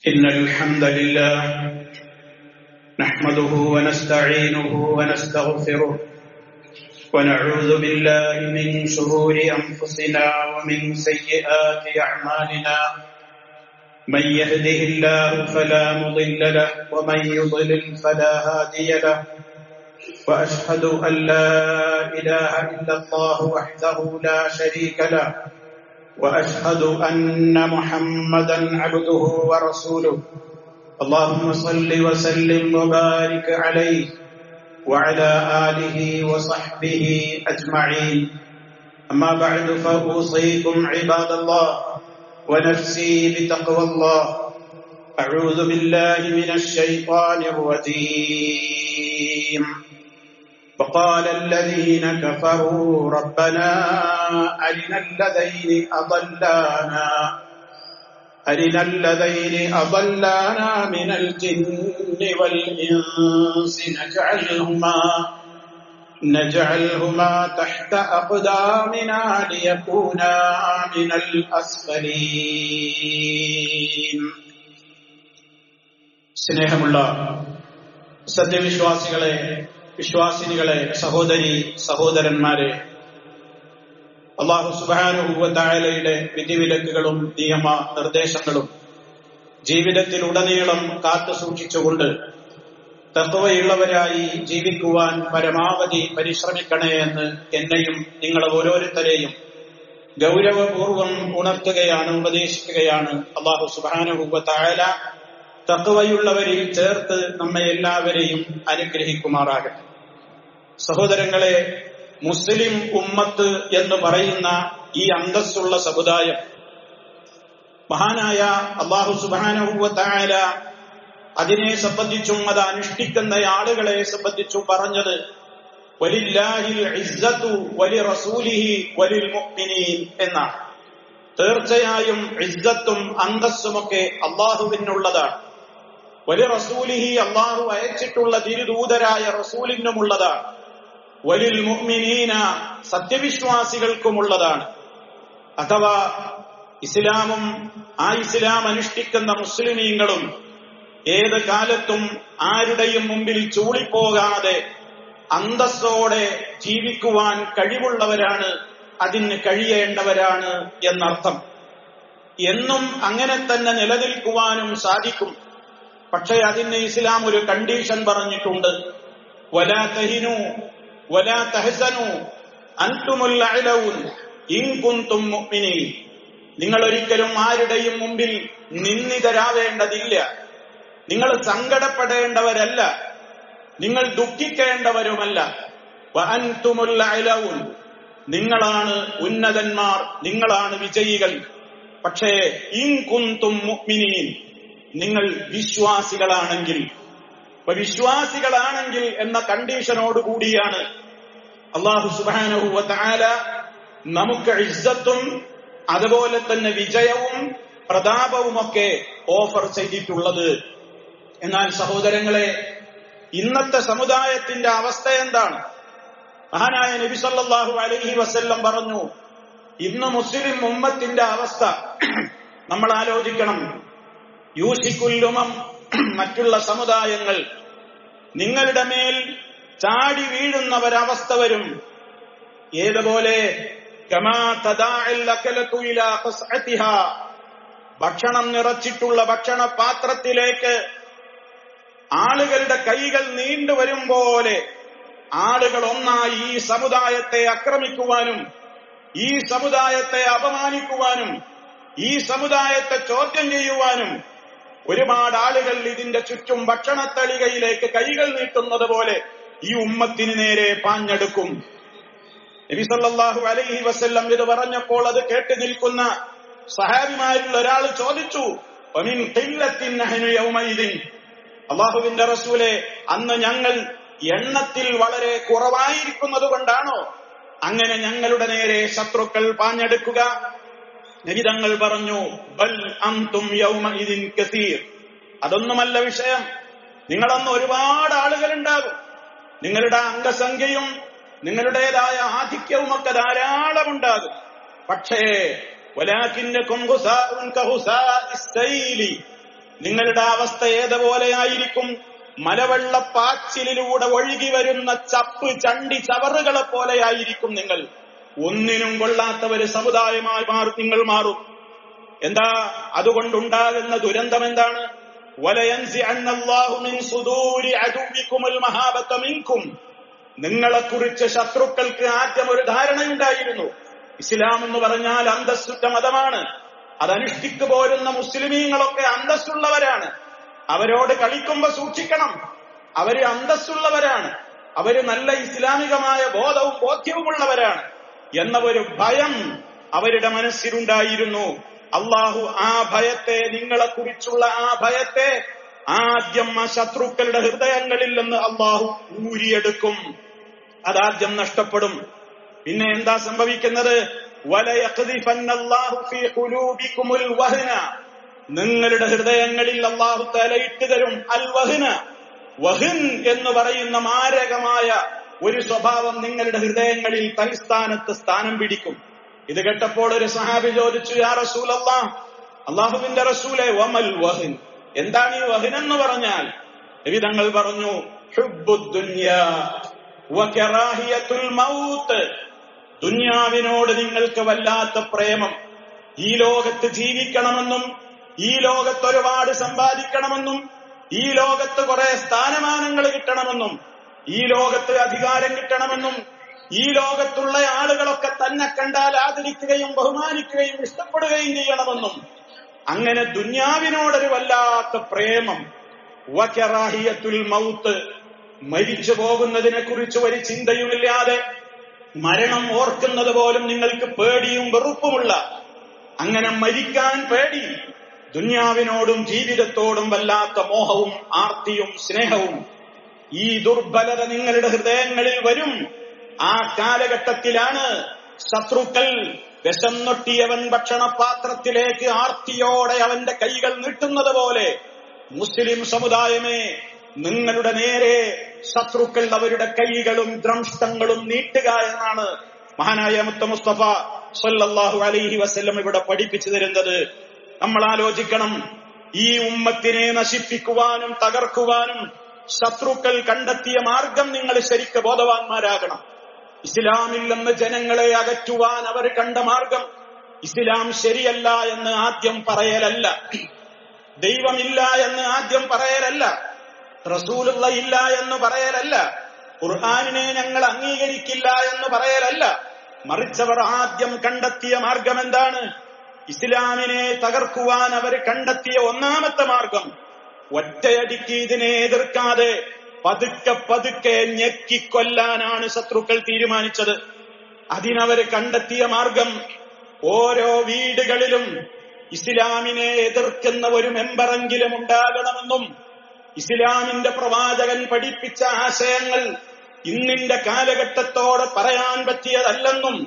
إن الحمد لله نحمده ونستعينه ونستغفره ونعوذ بالله من شرور أنفسنا ومن سيئات أعمالنا من يهده الله فلا مضل له ومن يضلل فلا هادي له وأشهد أن لا إله إلا الله وحده لا شريك له وأشهد أن محمدا عبده ورسوله اللهم صل وسلم وبارك عليه وعلى آله وصحبه أجمعين أما بعد فأوصيكم عباد الله ونفسي بتقوى الله أعوذ بالله من الشيطان الرجيم وقال الذين كفروا ربنا أرنا الذين أضلانا من الجن والإنس نجعلهما تحت أقدامنا ليكونا من الأسفلين. സ്നേഹമുള്ള സത്യവിശ്വാസികളെ, വിശ്വാസിനികളെ, സഹോദരി സഹോദരന്മാരെ, അല്ലാഹു സുബ്ഹാനഹു വ തആലയുടെ വിധിവിലക്കുകളും നിയമ നിർദ്ദേശങ്ങളും ജീവിതത്തിലുടനീളം കാത്തു സൂക്ഷിച്ചുകൊണ്ട് തഖ്വയുള്ളവരായി ജീവിക്കുവാൻ പരമാവധി പരിശ്രമിക്കണേ എന്ന് എന്നെയും നിങ്ങളെ ഓരോരുത്തരെയും ഗൗരവപൂർവം ഉണർത്തുകയാണ്, ഉപദേശിക്കുകയാണ്. അല്ലാഹു സുബ്ഹാനഹു വ തആല തഖ്വയുള്ളവരിൽ ചേർത്ത് നമ്മെ എല്ലാവരെയും അനുഗ്രഹിക്കുമാറാകട്ടെ. സഹോദരങ്ങളെ, മുസ്ലിം ഉമ്മത്ത് എന്ന് പറയുന്ന ഈ അന്തസ്സുള്ള സമുദായം മഹാനായ അല്ലാഹു സുബ്ഹാനഹു വ തആല അതിനെ സംബന്ധിച്ചും അത് അനുഷ്ഠിക്കുന്ന ആളുകളെ സംബന്ധിച്ചും പറഞ്ഞത് വലില്ലാഹിൽ ഇസ്സത്തു വലിറസൂലിഹി വലിൽ മുഅ്മിനീൻ എന്നാണ്. തീർച്ചയായും ഇസ്സത്തും അന്തസ്സുമൊക്കെ അല്ലാഹുവിനുള്ളതാണ്. വലിറസൂലിഹി, അല്ലാഹു അയച്ചിട്ടുള്ള തിരുദൂതരായ റസൂലിനുമുള്ളതാണ്. വലിൽ മുഅ്മിനീന, സത്യവിശ്വാസികൾക്കുമുള്ളതാണ്. അഥവാ ഇസ്ലാമും ആ ഇസ്ലാം അനുഷ്ഠിക്കുന്ന മുസ്ലിമീങ്ങളും ഏത് കാലത്തും ആരുടെയും മുമ്പിൽ ചൂളിപ്പോകാതെ അന്തസ്സോടെ ജീവിക്കുവാൻ കഴിവുള്ളവരാണ്, അതിന് കഴിയേണ്ടവരാണ് എന്നർത്ഥം. എന്നും അങ്ങനെ തന്നെ നിലനിൽക്കുവാനും സാധിക്കും. പക്ഷേ അതിന് ഇസ്ലാം ഒരു കണ്ടീഷൻ പറഞ്ഞിട്ടുണ്ട്. വലാ തഹിനു വലാ തഹ്സനു അൻതുമുൽ അഅലൗൻ ഇൻ കുൻതും മുഅ്മിനീൻ. നിങ്ങൾ ഒരിക്കലും ആരുടെയും മുമ്പിൽ നിന്ദിതരാവേണ്ടതില്ല. നിങ്ങൾ സങ്കടപ്പെടേണ്ടവരല്ല, നിങ്ങൾ ദുഃഖിക്കേണ്ടവരുമല്ല. വഅൻതുമുൽ അഅലൗൻ, നിങ്ങളാണ് ഉന്നതന്മാർ, നിങ്ങളാണ് വിജയികൾ. പക്ഷേ ഇൻ കുൻതും മുഅ്മിനീൻ, നിങ്ങൾ വിശ്വാസികളാണെങ്കിൽ എന്ന കണ്ടീഷനോട് കൂടിയാണ് അല്ലാഹു സുബ്ഹാനഹു വ തആല നമുക്ക് ഇസ്സത്തും അതുപോലെ തന്നെ വിജയവും പ്രതാപവുമൊക്കെ ഓഫർ ചെയ്തിട്ടുള്ളത്. എന്നാൽ സഹോദരങ്ങളെ, ഇന്നത്തെ സമുദായത്തിന്റെ അവസ്ഥ എന്താണ്? മഹാനായ നബി സല്ലല്ലാഹു അലൈഹി വസല്ലം പറഞ്ഞു, ഇന്ന് മുസ്ലിം ഉമ്മത്തിന്റെ അവസ്ഥ നമ്മൾ ആലോചിക്കണം. യൂസിക്കുൽ ഉമം, മറ്റുള്ള സമുദായങ്ങൾ നിങ്ങളുടെ മേൽ ചാടി വീഴുന്ന ഒരവസ്ഥ വരും. ഏതുപോലെ? കമാ തദാഇൽ അകലതു ഇലാ ഖസ്അതിഹാ, ഭക്ഷണം നിറച്ചിട്ടുള്ള ഭക്ഷണ പാത്രത്തിലേക്ക് ആളുകളുടെ കൈകൾ നീണ്ടുവരും പോലെ ആളുകൾ ഒന്നായി ഈ സമുദായത്തെ ആക്രമിക്കുവാനും ഈ സമുദായത്തെ അപമാനിക്കുവാനും ഈ സമുദായത്തെ ചോദ്യം ചെയ്യുവാനും ഒരുപാട് ആളുകൾ ഇതിന്റെ ചുറ്റും ഭക്ഷണത്തളികയിലേക്ക് കൈകൾ നീട്ടുന്നത് പോലെ ഈ ഉമ്മത്തിന് നേരെ പാഞ്ഞെടുക്കും. നബി സല്ലല്ലാഹു അലൈഹി വസല്ലം ഇത് പറഞ്ഞപ്പോൾ അത് കേട്ട് നിൽക്കുന്ന സഹാബിമാരിൽ ഒരാൾ ചോദിച്ചു, വമിൻ ഖില്ലത്തിൻ നഹ്നു യൗമഇദിൻ, അല്ലാഹുവിന്റെ റസൂലേ, അന്ന് ഞങ്ങൾ എണ്ണത്തിൽ വളരെ കുറവായിരിക്കുന്നത് കൊണ്ടാണോ അങ്ങനെ ഞങ്ങളുടെ നേരെ ശത്രുക്കൾ പാഞ്ഞെടുക്കുക? നബി തങ്ങൾ പറഞ്ഞു, ബൽ അൻതും യൗമഇദിൻ കസീർ, അതൊന്നുമല്ല വിഷയം. നിങ്ങളന്ന് ഒരുപാട് ആളുകളുണ്ടാകും, നിങ്ങളുടെ അംഗസംഖ്യയും നിങ്ങളുടേതായ ആധിക്യവുമൊക്കെ ധാരാളമുണ്ടാകും. പക്ഷേ വലാകിന്നകും ഗുസാഉൻ കഹുസാഇസ് സൈലി, നിങ്ങളുടെ അവസ്ഥ ഏതുപോലെയായിരിക്കും? മലവെള്ളപ്പാച്ചിലിലൂടെ ഒഴുകി വരുന്ന ചപ്പ് ചണ്ടി ചവറുകളെ പോലെയായിരിക്കും നിങ്ങൾ. ഒന്നിനും കൊള്ളാത്ത ഒരു സമുദായമായി നിങ്ങൾ മാറും. എന്താ അതുകൊണ്ടുണ്ടാകുന്ന ദുരന്തം എന്താണ്? നിങ്ങളെക്കുറിച്ച് ശത്രുക്കൾക്ക് ആദ്യം ഒരു ധാരണയുണ്ടായിരുന്നു. ഇസ്ലാം എന്ന് പറഞ്ഞാൽ അന്തസ്സുറ്റ മതമാണ്. അതനുഷ്ഠിക്കു പോരുന്ന മുസ്ലിമീങ്ങളൊക്കെ അന്തസ്സുള്ളവരാണ്. അവരോട് കളിക്കുമ്പോ സൂക്ഷിക്കണം. അവര് അന്തസ്സുള്ളവരാണ്, അവര് നല്ല ഇസ്ലാമികമായ ബോധവും ബോധ്യവുമുള്ളവരാണ് എന്ന ഒരു ഭയം അവരുടെ മനസ്സിലുണ്ടായിരുന്നു. അള്ളാഹു ആ ഭയത്തെ, നിങ്ങളെക്കുറിച്ചുള്ള ആ ഭയത്തെ ആദ്യം ആ ശത്രുക്കളുടെ ഹൃദയങ്ങളിൽ നിന്ന് അള്ളാഹു ഊരിയെടുക്കും. അതാദ്യം നഷ്ടപ്പെടും. പിന്നെ എന്താ സംഭവിക്കുന്നത്? നിങ്ങളുടെ ഹൃദയങ്ങളിൽ അള്ളാഹു തആല ഇട്ടുതരും അൽ വഹ്ന. വഹ്ൻ എന്ന് പറയുന്ന മാരകമായ ഒരു സ്വഭാവം നിങ്ങളുടെ ഹൃദയങ്ങളിൽ തൽസ്ഥാനത്ത് സ്ഥാനം പിടിക്കും. ഇത് കേട്ടപ്പോൾ ഒരു സഹാബി ചോദിച്ചു, യാ റസൂലല്ലാഹ്, അള്ളാഹുവിന്റെ റസൂലേ, വമൽ വഹ്ൻ, എന്താണ് ഈ വഹ്ൻ എന്ന് പറഞ്ഞാൽ? നബി തങ്ങൾ പറഞ്ഞു, ഹുബ്ബുദ് ദുനിയാ വകറാഹിയത്തുൽ മൗത്ത്. ദുനിയാവിനോട് നിങ്ങൾക്ക് വല്ലാത്ത പ്രേമം, ഈ ലോകത്ത് ജീവിക്കണമെന്നും ഈ ലോകത്ത് ഒരുപാട് സമ്പാദിക്കണമെന്നും ഈ ലോകത്ത് കുറെ സ്ഥാനമാനങ്ങൾ കിട്ടണമെന്നും ഈ ലോകത്ത് അധികാരം കിട്ടണമെന്നും ഈ ലോകത്തുള്ള ആളുകളൊക്കെ തന്നെ കണ്ടാൽ ആദരിക്കുകയും ബഹുമാനിക്കുകയും ഇഷ്ടപ്പെടുകയും ചെയ്യണമെന്നും അങ്ങനെ ദുനിയാവിനോടൊരു വല്ലാത്ത പ്രേമം. വകറാഹിയത്തുൽ മൗത്ത്, മരിച്ചു പോകുന്നതിനെ കുറിച്ച് ഒരു ചിന്തയുമില്ലാതെ മരണം ഓർക്കുന്നത് പോലും നിങ്ങൾക്ക് പേടിയും വെറുപ്പുമുള്ള, അങ്ങനെ മരിക്കാൻ പേടി. ദുനിയാവിനോടും ജീവിതത്തോടും വല്ലാത്ത മോഹവും ആർത്തിയും സ്നേഹവും. ഈ ദുർബലത നിങ്ങളുടെ ഹൃദയങ്ങളിൽ വരും. ആ കാലഘട്ടത്തിലാണ് ശത്രുക്കൾ വിശന്നൊട്ടിയവൻ ഭക്ഷണപാത്രത്തിലേക്ക് ആർത്തിയോടെ അവന്റെ കൈകൾ നീട്ടുന്നത് പോലെ മുസ്ലിം സമുദായമേ, നിങ്ങളുടെ നേരെ ശത്രുക്കൾ അവരുടെ കൈകളും ദ്രംഷ്ടങ്ങളും നീട്ടുക എന്നാണ് മഹാനായ മുത്ത മുസ്തഫ സല്ലല്ലാഹു അലൈഹി വസല്ലം ഇവിടെ പഠിപ്പിച്ചു തരുന്നത്. നമ്മൾ ആലോചിക്കണം, ഈ ഉമ്മത്തിനെ നശിപ്പിക്കുവാനും തകർക്കുവാനും ശത്രുക്കൾ കണ്ടെത്തിയ മാർഗം നിങ്ങൾ ശരിക്ക് ബോധവാന്മാരാകണം. ഇസ്ലാമിൽ നിന്ന് ജനങ്ങളെ അകറ്റുവാൻ അവർ കണ്ട മാർഗം ഇസ്ലാം ശരിയല്ല എന്ന് ആദ്യം പറയലല്ല, ദൈവമില്ല എന്ന് ആദ്യം പറയലല്ല, റസൂലുള്ള ഇല്ല എന്ന് പറയലല്ല, ഖുർആനിനെ ഞങ്ങൾ അംഗീകരിക്കില്ല എന്ന് പറയലല്ല. മറിച്ചവർ ആദ്യം കണ്ടെത്തിയ മാർഗം എന്താണ്? ഇസ്ലാമിനെ തകർക്കുവാൻ അവർ കണ്ടെത്തിയ ഒന്നാമത്തെ മാർഗം, ഒറ്റയടിക്ക് ഇതിനെ എതിർക്കാതെ പതുക്കെ പതുക്കെ ഞെക്കിക്കൊല്ലാനാണ് ശത്രുക്കൾ തീരുമാനിച്ചത്. അതിനവർ കണ്ടെത്തിയ മാർഗം, ഓരോ വീടുകളിലും ഇസ്ലാമിനെ എതിർക്കുന്ന ഒരു മെമ്പറെങ്കിലും ഉണ്ടാകണമെന്നും ഇസ്ലാമിന്റെ പ്രവാചകൻ പഠിപ്പിച്ച ആശയങ്ങൾ ഇന്നിന്റെ കാലഘട്ടത്തോട് പറയാൻ പറ്റിയതല്ലെന്നും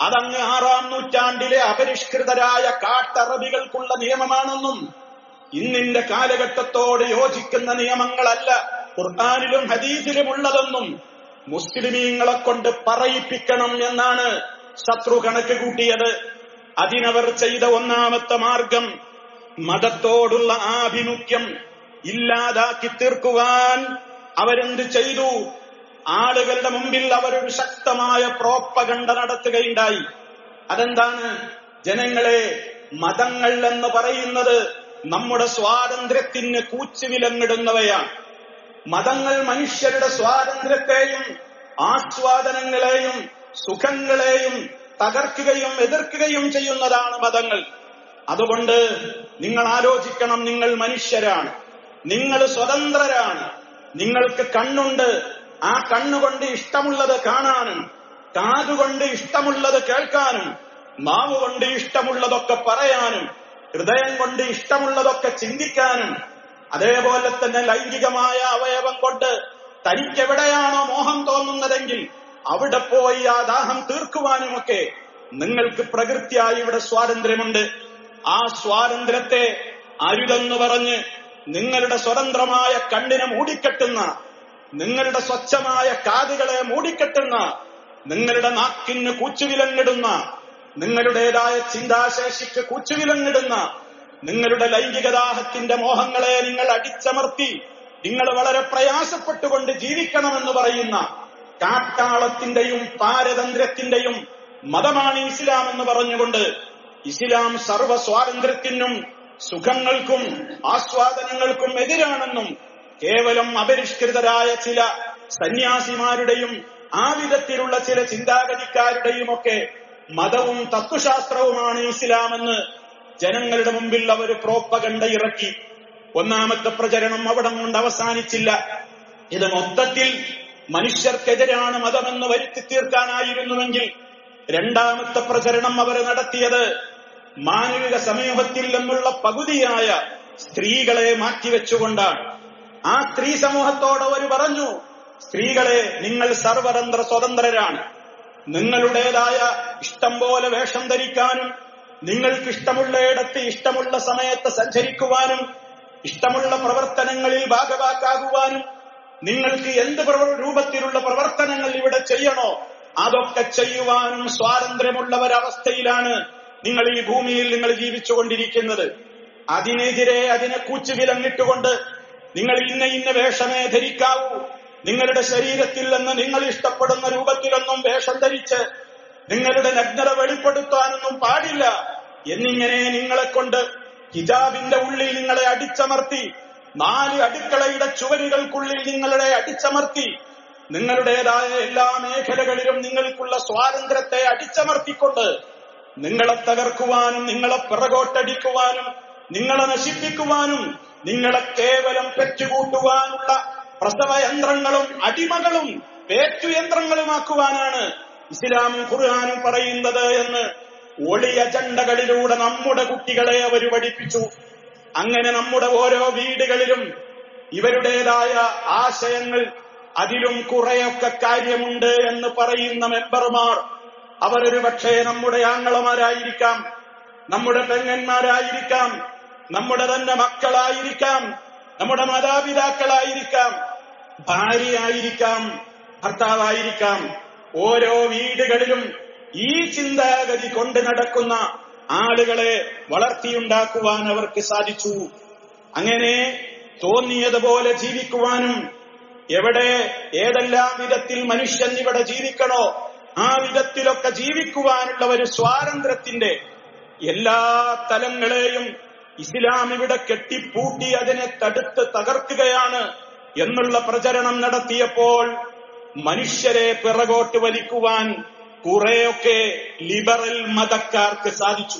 അതങ്ങ് 6-ാം നൂറ്റാണ്ടിലെ അപരിഷ്കൃതരായ കാട്ടറബികൾക്കുള്ള നിയമമാണെന്നും ഇന്നിന്റെ കാലഘട്ടത്തോട് യോജിക്കുന്ന നിയമങ്ങളല്ല ഖുർആനിലും ഹദീസിലും ഉള്ളതെന്നും മുസ്ലിമീങ്ങളെ കൊണ്ട് പറയിപ്പിക്കണം എന്നാണ് ശത്രു കണക്ക് കൂട്ടിയത്. അതിനവർ ചെയ്ത ഒന്നാമത്തെ മാർഗം, മതത്തോടുള്ള ആഭിമുഖ്യം ഇല്ലാതാക്കി തീർക്കുവാൻ അവരെന്ത് ചെയ്തു? ആളുകളുടെ മുമ്പിൽ അവരൊരു ശക്തമായ പ്രോപ്പഗണ്ട നടത്തുകയുണ്ടായി. അതെന്താണ്? ജനങ്ങളെ, മതങ്ങൾ എന്ന് പറയുന്നത് നമ്മുടെ സ്വാതന്ത്ര്യത്തിന് കൂച്ചുവിലങ്ങിടുന്നവയാണ്. മതങ്ങൾ മനുഷ്യരുടെ സ്വാതന്ത്ര്യത്തെയും ആസ്വാദനങ്ങളെയും സുഖങ്ങളെയും തകർക്കുകയും എതിർക്കുകയും ചെയ്യുന്നതാണ് മതങ്ങൾ. അതുകൊണ്ട് നിങ്ങൾ ആലോചിക്കണം, നിങ്ങൾ മനുഷ്യരാണ്, നിങ്ങൾ സ്വതന്ത്രരാണ്, നിങ്ങൾക്ക് കണ്ണുണ്ട്, ആ കണ്ണുകൊണ്ട് ഇഷ്ടമുള്ളത് കാണാനും കാതുകൊണ്ട് ഇഷ്ടമുള്ളത് കേൾക്കാനും നാവ് കൊണ്ട് ഇഷ്ടമുള്ളതൊക്കെ പറയാനും ഹൃദയം കൊണ്ട് ഇഷ്ടമുള്ളതൊക്കെ ചിന്തിക്കാനും അതേപോലെ തന്നെ ലൈംഗികമായ അവയവം കൊണ്ട് തനിക്കെവിടെയാണോ മോഹം തോന്നുന്നതെങ്കിൽ അവിടെ പോയി ആ ദാഹം തീർക്കുവാനുമൊക്കെ നിങ്ങൾക്ക് പ്രകൃതിയായി ഇവിടെ സ്വാതന്ത്ര്യമുണ്ട്. ആ സ്വാതന്ത്ര്യത്തെ അരുതെന്ന് പറഞ്ഞ് നിങ്ങളുടെ സ്വതന്ത്രമായ കണ്ണിനെ മൂടിക്കെട്ടുന്ന, നിങ്ങളുടെ സ്വച്ഛമായ കാതുകളെ മൂടിക്കെട്ടുന്ന, നിങ്ങളുടെ നാക്കിന് കൂച്ചുവിലങ്ങിടുന്ന, നിങ്ങളുടേതായ ചിന്താശേഷിക്ക് കൂച്ചുവിലങ്ങിടുന്ന നിങ്ങളുടെ ലൈംഗികദാഹത്തിന്റെ മോഹങ്ങളെ നിങ്ങൾ അടിച്ചമർത്തി നിങ്ങൾ വളരെ പ്രയാസപ്പെട്ടുകൊണ്ട് ജീവിക്കണമെന്ന് പറയുന്ന കാട്ടാളത്തിന്റെയും പാരതന്ത്ര്യത്തിന്റെയും മതമാണ് ഇസ്ലാം എന്ന് പറഞ്ഞുകൊണ്ട് ഇസ്ലാം സർവ്വ സ്വാതന്ത്ര്യത്തിനും സുഖങ്ങൾക്കും ആസ്വാദനങ്ങൾക്കും എതിരാണെന്നും കേവലം അപരിഷ്കൃതരായ ചില സന്യാസിമാരുടെയും ആ വിധത്തിലുള്ള ചില ചിന്താഗതിക്കാരുടെയും ഒക്കെ മതവും തത്വശാസ്ത്രവുമാണ് ഇസ്ലാമെന്ന് ജനങ്ങളുടെ മുമ്പിൽ അവർ പ്രോപ്പഗണ്ട ഇറക്കി. ഒന്നാമത്തെ പ്രചരണം അവിടെ കൊണ്ട് അവസാനിച്ചില്ല. ഇത് മൊത്തത്തിൽ മനുഷ്യർക്കെതിരാണ് മതമെന്ന് വരുത്തി തീർക്കാനായിരുന്നുവെങ്കിൽ രണ്ടാമത്തെ പ്രചരണം അവർ നടത്തിയത് മാനവിക സമൂഹത്തിൽ നിന്നുള്ള പകുതിയായ സ്ത്രീകളെ മാറ്റിവെച്ചുകൊണ്ടാണ്. ആ സ്ത്രീ സമൂഹത്തോട് അവർ പറഞ്ഞു, സ്ത്രീകളെ, നിങ്ങൾ സർവതന്ത്ര സ്വതന്ത്രരാണ്. നിങ്ങളുടേതായ ഇഷ്ടം പോലെ വേഷം ധരിക്കാനും നിങ്ങൾക്ക് ഇഷ്ടമുള്ളയിടത്ത് ഇഷ്ടമുള്ള സമയത്ത് സഞ്ചരിക്കുവാനും ഇഷ്ടമുള്ള പ്രവർത്തനങ്ങളിൽ ഭാഗവാക്കാകുവാനും നിങ്ങൾക്ക് എന്ത് രൂപത്തിലുള്ള പ്രവർത്തനങ്ങൾ ഇവിടെ ചെയ്യണോ അതൊക്കെ ചെയ്യുവാനും സ്വാതന്ത്ര്യമുള്ള ഒരവസ്ഥയിലാണ് നിങ്ങൾ ഈ ഭൂമിയിൽ നിങ്ങൾ ജീവിച്ചുകൊണ്ടിരിക്കുന്നത്. അതിനെതിരെ അതിനെ കൂച്ചുവിലങ്ങിട്ടുകൊണ്ട് നിങ്ങൾ ഇന്ന വേഷമേ ധരിക്കാവൂ, നിങ്ങളുടെ ശരീരത്തിൽ നിന്ന് നിങ്ങൾ ഇഷ്ടപ്പെടുന്ന രൂപത്തിലൊന്നും വേഷം ധരിച്ച് നിങ്ങളുടെ നഗ്നത വെളിപ്പെടുത്താനൊന്നും പാടില്ല എന്നിങ്ങനെ നിങ്ങളെ കൊണ്ട് ഹിജാബിന്റെ ഉള്ളിൽ നിങ്ങളെ അടിച്ചമർത്തി 4 അടുക്കളയുടെ ചുവരുകൾക്കുള്ളിൽ നിങ്ങളെ അടിച്ചമർത്തി നിങ്ങളുടേതായ എല്ലാ മേഖലകളിലും നിങ്ങൾക്കുള്ള സ്വാതന്ത്ര്യത്തെ അടിച്ചമർത്തിക്കൊണ്ട് നിങ്ങളെ തകർക്കുവാനും നിങ്ങളെ പിറകോട്ടടിക്കുവാനും നിങ്ങളെ നശിപ്പിക്കുവാനും നിങ്ങളെ കേവലം പെറ്റുകൂട്ടുവാനുള്ള പ്രസവയന്ത്രങ്ങളും അടിമകളും പേറ്റുയന്ത്രങ്ങളുമാക്കുവാനാണ് ഇസ്ലാമും ഖുർആനും പറയുന്നത് എന്ന് ഒളി അജണ്ടകളിലൂടെ നമ്മുടെ കുട്ടികളെ അവർ പഠിപ്പിച്ചു. അങ്ങനെ നമ്മുടെ ഓരോ വീടുകളിലും ഇവരുടേതായ ആശയങ്ങൾ, അതിലും കുറെയൊക്കെ കാര്യമുണ്ട് എന്ന് പറയുന്ന മെമ്പർമാർ അവരൊരു പക്ഷേ നമ്മുടെ ആങ്ങളമാരായിരിക്കാം, നമ്മുടെ പെങ്ങന്മാരായിരിക്കാം, നമ്മുടെ തന്നെ മക്കളായിരിക്കാം, നമ്മുടെ മാതാപിതാക്കളായിരിക്കാം, ഭാര്യയായിരിക്കാം, ഭർത്താവായിരിക്കാം. ഓരോ വീടുകളിലും ഈ ചിന്താഗതി കൊണ്ട് നടക്കുന്ന ആളുകളെ വളർത്തിയുണ്ടാക്കുവാൻ അവർക്ക് സാധിച്ചു. അങ്ങനെ തോന്നിയതുപോലെ ജീവിക്കുവാനും എവിടെ ഏതെല്ലാം വിധത്തിൽ മനുഷ്യൻ ഇവിടെ ജീവിക്കണോ ആ വിധത്തിലൊക്കെ ജീവിക്കുവാനുള്ള ഒരു സ്വാതന്ത്ര്യത്തിന്റെ എല്ലാ തലങ്ങളെയും ഇസ്ലാം ഇവിടെ കെട്ടിപ്പൂട്ടി അതിനെ തടുത്ത് തകർക്കുകയാണ് എന്നുള്ള പ്രചരണം നടത്തിയപ്പോൾ മനുഷ്യരെ പിറകോട്ട് വലിക്കുവാൻ കുറെയൊക്കെ ലിബറൽ മതക്കാർക്ക് സാധിച്ചു.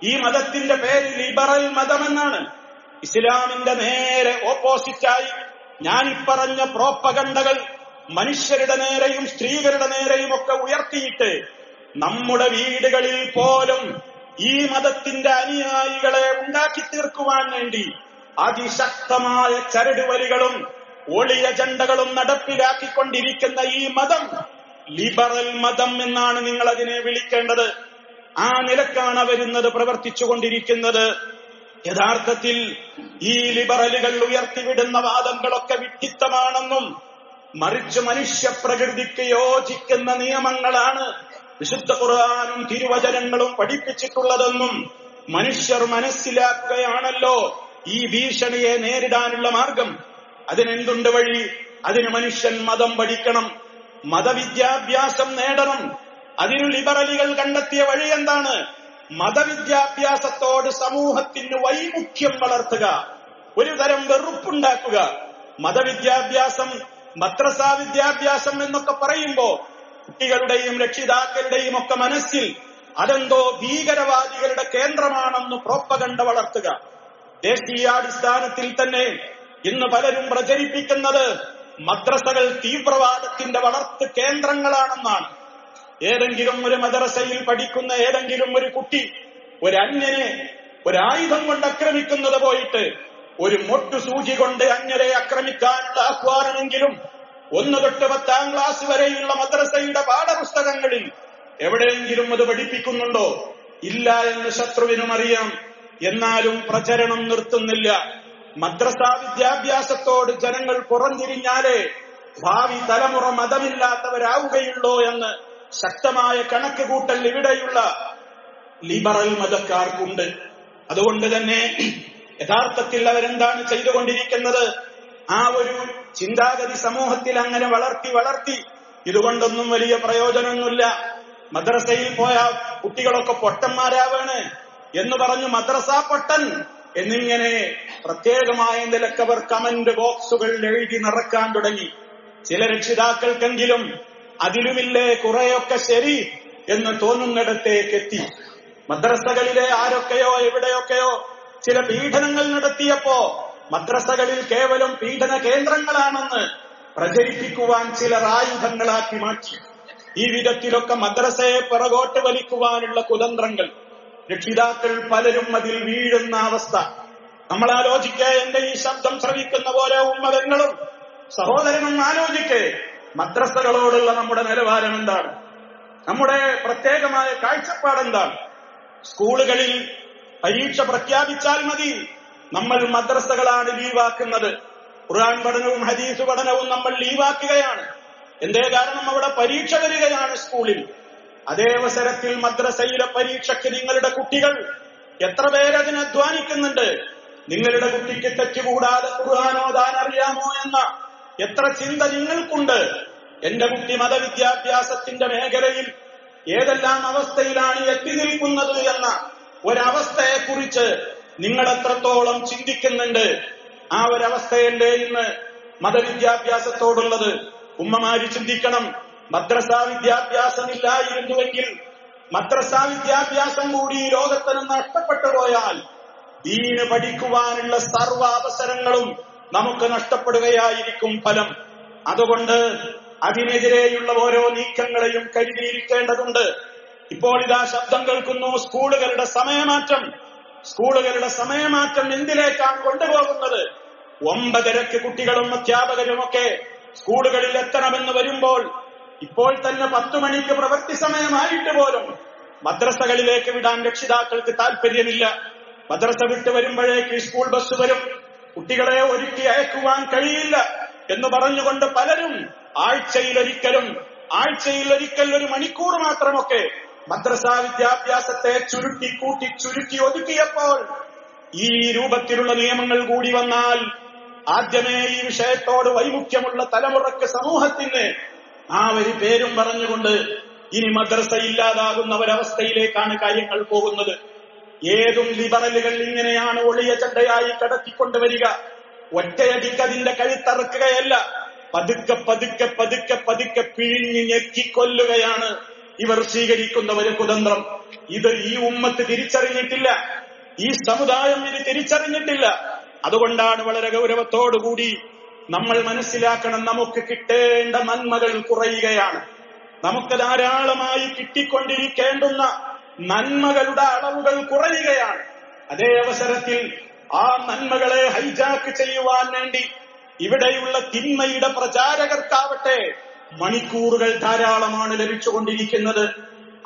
ഈ മതത്തിന്റെ പേര് ലിബറൽ മതമെന്നാണ്. ഇസ്ലാമിന്റെ നേരെ ഓപ്പോസിറ്റായി ഞാനിപ്പറഞ്ഞ പ്രോപ്പഗണ്ടകൾ മനുഷ്യരുടെ നേരെയും സ്ത്രീകളുടെ നേരെയും ഒക്കെ ഉയർത്തിയിട്ട് നമ്മുടെ വീടുകളിൽ പോലും ഈ മതത്തിന്റെ അനുയായികളെ ഉണ്ടാക്കി തീർക്കുവാൻ വേണ്ടി അതിശക്തമായ ചരടുവലികളും ഒളി അജണ്ടകളും നടപ്പിലാക്കിക്കൊണ്ടിരിക്കുന്ന ഈ മതം ലിബറൽ മതം എന്നാണ് നിങ്ങൾ അതിനെ വിളിക്കേണ്ടത്. ആ നിലക്കാണ് വരുന്നത്, പ്രവർത്തിച്ചുകൊണ്ടിരിക്കുന്നത്. യഥാർത്ഥത്തിൽ ഈ ലിബറലുകൾ ഉയർത്തിവിടുന്ന വാദങ്ങളൊക്കെ വിഡ്ഢിത്തമാണെന്നും മറിച്ച് മനുഷ്യപ്രകൃതിക്ക് യോജിക്കുന്ന നിയമങ്ങളാണ് വിശുദ്ധ ഖുർആനും തിരുവചനങ്ങളും പഠിപ്പിച്ചിട്ടുള്ളതെന്നും മനുഷ്യർ മനസ്സിലാക്കുകയാണല്ലോ ഈ ഭീഷണിയെ നേരിടാനുള്ള മാർഗം. അതിനെന്തുണ്ട് വഴി? അതിന് മനുഷ്യൻ മതം പഠിക്കണം, മതവിദ്യാഭ്യാസം നേടണം. അതിന് ലിബറലുകൾ കണ്ടെത്തിയ വഴി എന്താണ്? മതവിദ്യാഭ്യാസത്തോട് സമൂഹത്തിന് വൈമുഖ്യം വളർത്തുക, ഒരു തരം വെറുപ്പുണ്ടാക്കുക. മതവിദ്യാഭ്യാസം, മദ്രസാ വിദ്യാഭ്യാസം എന്നൊക്കെ പറയുമ്പോ കുട്ടികളുടെയും രക്ഷിതാക്കളുടെയും ഒക്കെ മനസ്സിൽ അതെന്തോ ഭീകരവാദികളുടെ കേന്ദ്രമാണെന്ന് പ്രോപ്പഗണ്ട വളർത്തുക. ദേശീയാടിസ്ഥാനത്തിൽ തന്നെ ഇന്ന് പലരും പ്രചരിപ്പിക്കുന്നത് മദ്രസകൾ തീവ്രവാദത്തിന്റെ വളർത്ത് കേന്ദ്രങ്ങളാണെന്നാണ്. ഏതെങ്കിലും ഒരു മദ്രസയിൽ പഠിക്കുന്ന ഏതെങ്കിലും ഒരു കുട്ടി ഒരന്യനെ ഒരായുധം കൊണ്ട് ആക്രമിക്കുന്നത് പോയിട്ട് ഒരു മൊട്ടു സൂചി കൊണ്ട് അന്യരെ ആക്രമിക്കാനുള്ള ആഹ്വാനമെങ്കിലും 1 തൊട്ട് 10ാം ക്ലാസ് വരെയുള്ള മദ്രസയുടെ പാഠപുസ്തകങ്ങളിൽ എവിടെയെങ്കിലും അത് പഠിപ്പിക്കുന്നുണ്ടോ? ഇല്ല എന്ന് ശത്രുവിനും അറിയാം. എന്നാലും പ്രചരണം നിർത്തുന്നില്ല. മദ്രസാ വിദ്യാഭ്യാസത്തോട് ജനങ്ങൾ പുറംതിരിഞ്ഞാലേ ഭാവി തലമുറ മതമില്ലാത്തവരാവുകയുള്ളൂ എന്ന് ശക്തമായ കണക്ക് കൂട്ടൽ ഇവിടെയുള്ള ലിബറൽ മതക്കാർക്കുണ്ട്. അതുകൊണ്ട് തന്നെ യഥാർത്ഥത്തിൽ അവരെന്താണ് ചെയ്തുകൊണ്ടിരിക്കുന്നത്? ആ ഒരു ചിന്താഗതി സമൂഹത്തിൽ അങ്ങനെ വളർത്തി ഇതുകൊണ്ടൊന്നും വലിയ പ്രയോജനമൊന്നുമില്ല. മദ്രസയിൽ പോയ കുട്ടികളൊക്കെ പൊട്ടന്മാരാവാണ് എന്ന് പറഞ്ഞു മദ്രസ പൊട്ടൻ എന്നിങ്ങനെ പ്രത്യേകമായ നിലക്കവർ കമന്റ് ബോക്സുകൾ എഴുതി നിറക്കാൻ തുടങ്ങി. ചില രക്ഷിതാക്കൾക്കെങ്കിലും അതിലുമില്ലേ കുറെയൊക്കെ ശരി എന്ന് തോന്നുന്നിടത്തേക്ക് എത്തി. മദ്രസകളിലെ ആരൊക്കെയോ എവിടെയൊക്കെയോ ചില പീഡനങ്ങൾ നടത്തിയപ്പോ മദ്രസകളിൽ കേവലം പീഡന കേന്ദ്രങ്ങളാണെന്ന് പ്രചരിപ്പിക്കുവാൻ ചിലർ ആയുധങ്ങളാക്കി മാറ്റി. ഈ വിധത്തിലൊക്കെ മദ്രസയെ പിറകോട്ട് വലിക്കുവാനുള്ള കുതന്ത്രങ്ങൾ, രക്ഷിതാക്കൾ പലരും അതിൽ വീഴുന്ന അവസ്ഥ നമ്മൾ ആലോചിക്കേ. എന്റെ ഈ ശബ്ദം ശ്രവിക്കുന്ന ഓരോ ഉമ്മതങ്ങളും സഹോദരനും ആലോചിക്കേ. മദ്രസകളോടുള്ള നമ്മുടെ നിലവാരം എന്താണ്? നമ്മുടെ പ്രത്യേകമായ കാഴ്ചപ്പാടെന്താണ്? സ്കൂളുകളിൽ പരീക്ഷ പ്രഖ്യാപിച്ചാൽ മതി, നമ്മൾ മദ്രസകളാണ് ലീവാക്കുന്നത്. ഖുർആൻ പഠനവും ഹദീസ് പഠനവും നമ്മൾ ലീവാക്കുകയാണ്. എന്തേ കാരണം? അവിടെ പരീക്ഷ വരികയാണ് സ്കൂളിൽ. അതേ അവസരത്തിൽ മദ്രസയിലെ പരീക്ഷയ്ക്ക് നിങ്ങളുടെ കുട്ടികൾ എത്ര പേരതിന് അധ്വാനിക്കുന്നുണ്ട്? നിങ്ങളുടെ കുട്ടിക്ക് തെറ്റുകൂടാതെ ഖുർആൻ ഓതാൻ അറിയാമോ എന്ന എത്ര ചിന്ത നിങ്ങൾക്കുണ്ട്? എന്റെ കുട്ടി മതവിദ്യാഭ്യാസത്തിന്റെ മേഖലയിൽ ഏതെല്ലാം അവസ്ഥയിലാണ് എത്തി നിൽക്കുന്നത് എന്ന ഒരവസ്ഥയെക്കുറിച്ച് നിങ്ങൾ എത്രത്തോളം ചിന്തിക്കുന്നുണ്ട്? ആ ഒരവസ്ഥയല്ലേ ഇന്ന് മതവിദ്യാഭ്യാസത്തോടുള്ളത്? ഉമ്മമാര് ചിന്തിക്കണം. മദ്രസാ വിദ്യാഭ്യാസമില്ലായിരുന്നുവെങ്കിൽ, മദ്രസാ വിദ്യാഭ്യാസം കൂടി ഈ ലോകത്തിന് നഷ്ടപ്പെട്ടു പോയാൽ ദീന് പഠിക്കുവാനുള്ള സർവ്വ അവസരങ്ങളും നമുക്ക് നഷ്ടപ്പെടുകയായിരിക്കും ഫലം. അതുകൊണ്ട് അതിനെതിരെയുള്ള ഓരോ നീക്കങ്ങളെയും കരുതിയിരിക്കേണ്ടതുണ്ട്. ഇപ്പോൾ ഇതാ ശബ്ദം കേൾക്കുന്നു. സ്കൂളുകളുടെ സമയമാറ്റം എന്തിലേക്കാണ് കൊണ്ടുപോകുന്നത്? 9:30 കുട്ടികളും അധ്യാപകരുമൊക്കെ സ്കൂളുകളിൽ എത്തണമെന്ന് വരുമ്പോൾ ഇപ്പോൾ തന്നെ 10 മണിക്ക് പ്രവൃത്തി സമയമായിട്ട് പോലും മദ്രസകളിലേക്ക് വിടാൻ രക്ഷിതാക്കൾക്ക് താല്പര്യമില്ല. മദ്രസ വിട്ട് വരുമ്പോഴേക്ക് സ്കൂൾ ബസ് വരും, കുട്ടികളെ ഒരുക്കി അയക്കുവാൻ കഴിയില്ല എന്ന് പറഞ്ഞുകൊണ്ട് പലരും ആഴ്ചയിലൊരിക്കൽ 1 മണിക്കൂർ മാത്രമൊക്കെ മദ്രസാ വിദ്യാഭ്യാസത്തെ ചുരുക്കി ഒതുക്കിയപ്പോൾ ഈ രൂപത്തിലുള്ള നിയമങ്ങൾ കൂടി വന്നാൽ ആദ്യമേ ഈ വിഷയത്തോട് വൈമുഖ്യമുള്ള തലമുറക്ക്, സമൂഹത്തിന് ആ ഒരു പേരും പറഞ്ഞുകൊണ്ട് ഇനി മദ്രസ ഇല്ലാതാകുന്ന ഒരവസ്ഥയിലേക്കാണ് കാര്യങ്ങൾ പോകുന്നത്. ഏതും ലിബറലുകൾ ഇങ്ങനെയാണ് ഒളിയ ചണ്ടയായി കടത്തിക്കൊണ്ടുവരിക. ഒറ്റയടിക്ക് അതിന്റെ കഴുത്തറക്കുകയല്ല, പതുക്കെ പിഴിഞ്ഞ് ഞെക്കിക്കൊല്ലുകയാണ് ഇവർ സ്വീകരിക്കുന്ന ഒരു കുതന്ത്രം. ഇത് ഈ ഉമ്മത്ത് തിരിച്ചറിഞ്ഞിട്ടില്ല, ഈ സമുദായം ഇത് തിരിച്ചറിഞ്ഞിട്ടില്ല. അതുകൊണ്ടാണ് വളരെ ഗൗരവത്തോടുകൂടി നമ്മൾ മനസ്സിലാക്കണം, നമുക്ക് കിട്ടേണ്ട നന്മകൾ കുറയുകയാണ്. നമുക്ക് ധാരാളമായി കിട്ടിക്കൊണ്ടിരിക്കേണ്ടുന്ന നന്മകളുടെ അളവുകൾ കുറയുകയാണ്. അതേ അവസരത്തിൽ ആ നന്മകളെ ഹൈജാക്ക് ചെയ്യുവാൻ വേണ്ടി ഇവിടെയുള്ള തിന്മയുടെ പ്രചാരകർക്കാവട്ടെ മണിക്കൂറുകൾ ധാരാളമാണ് ലഭിച്ചുകൊണ്ടിരിക്കുന്നത്.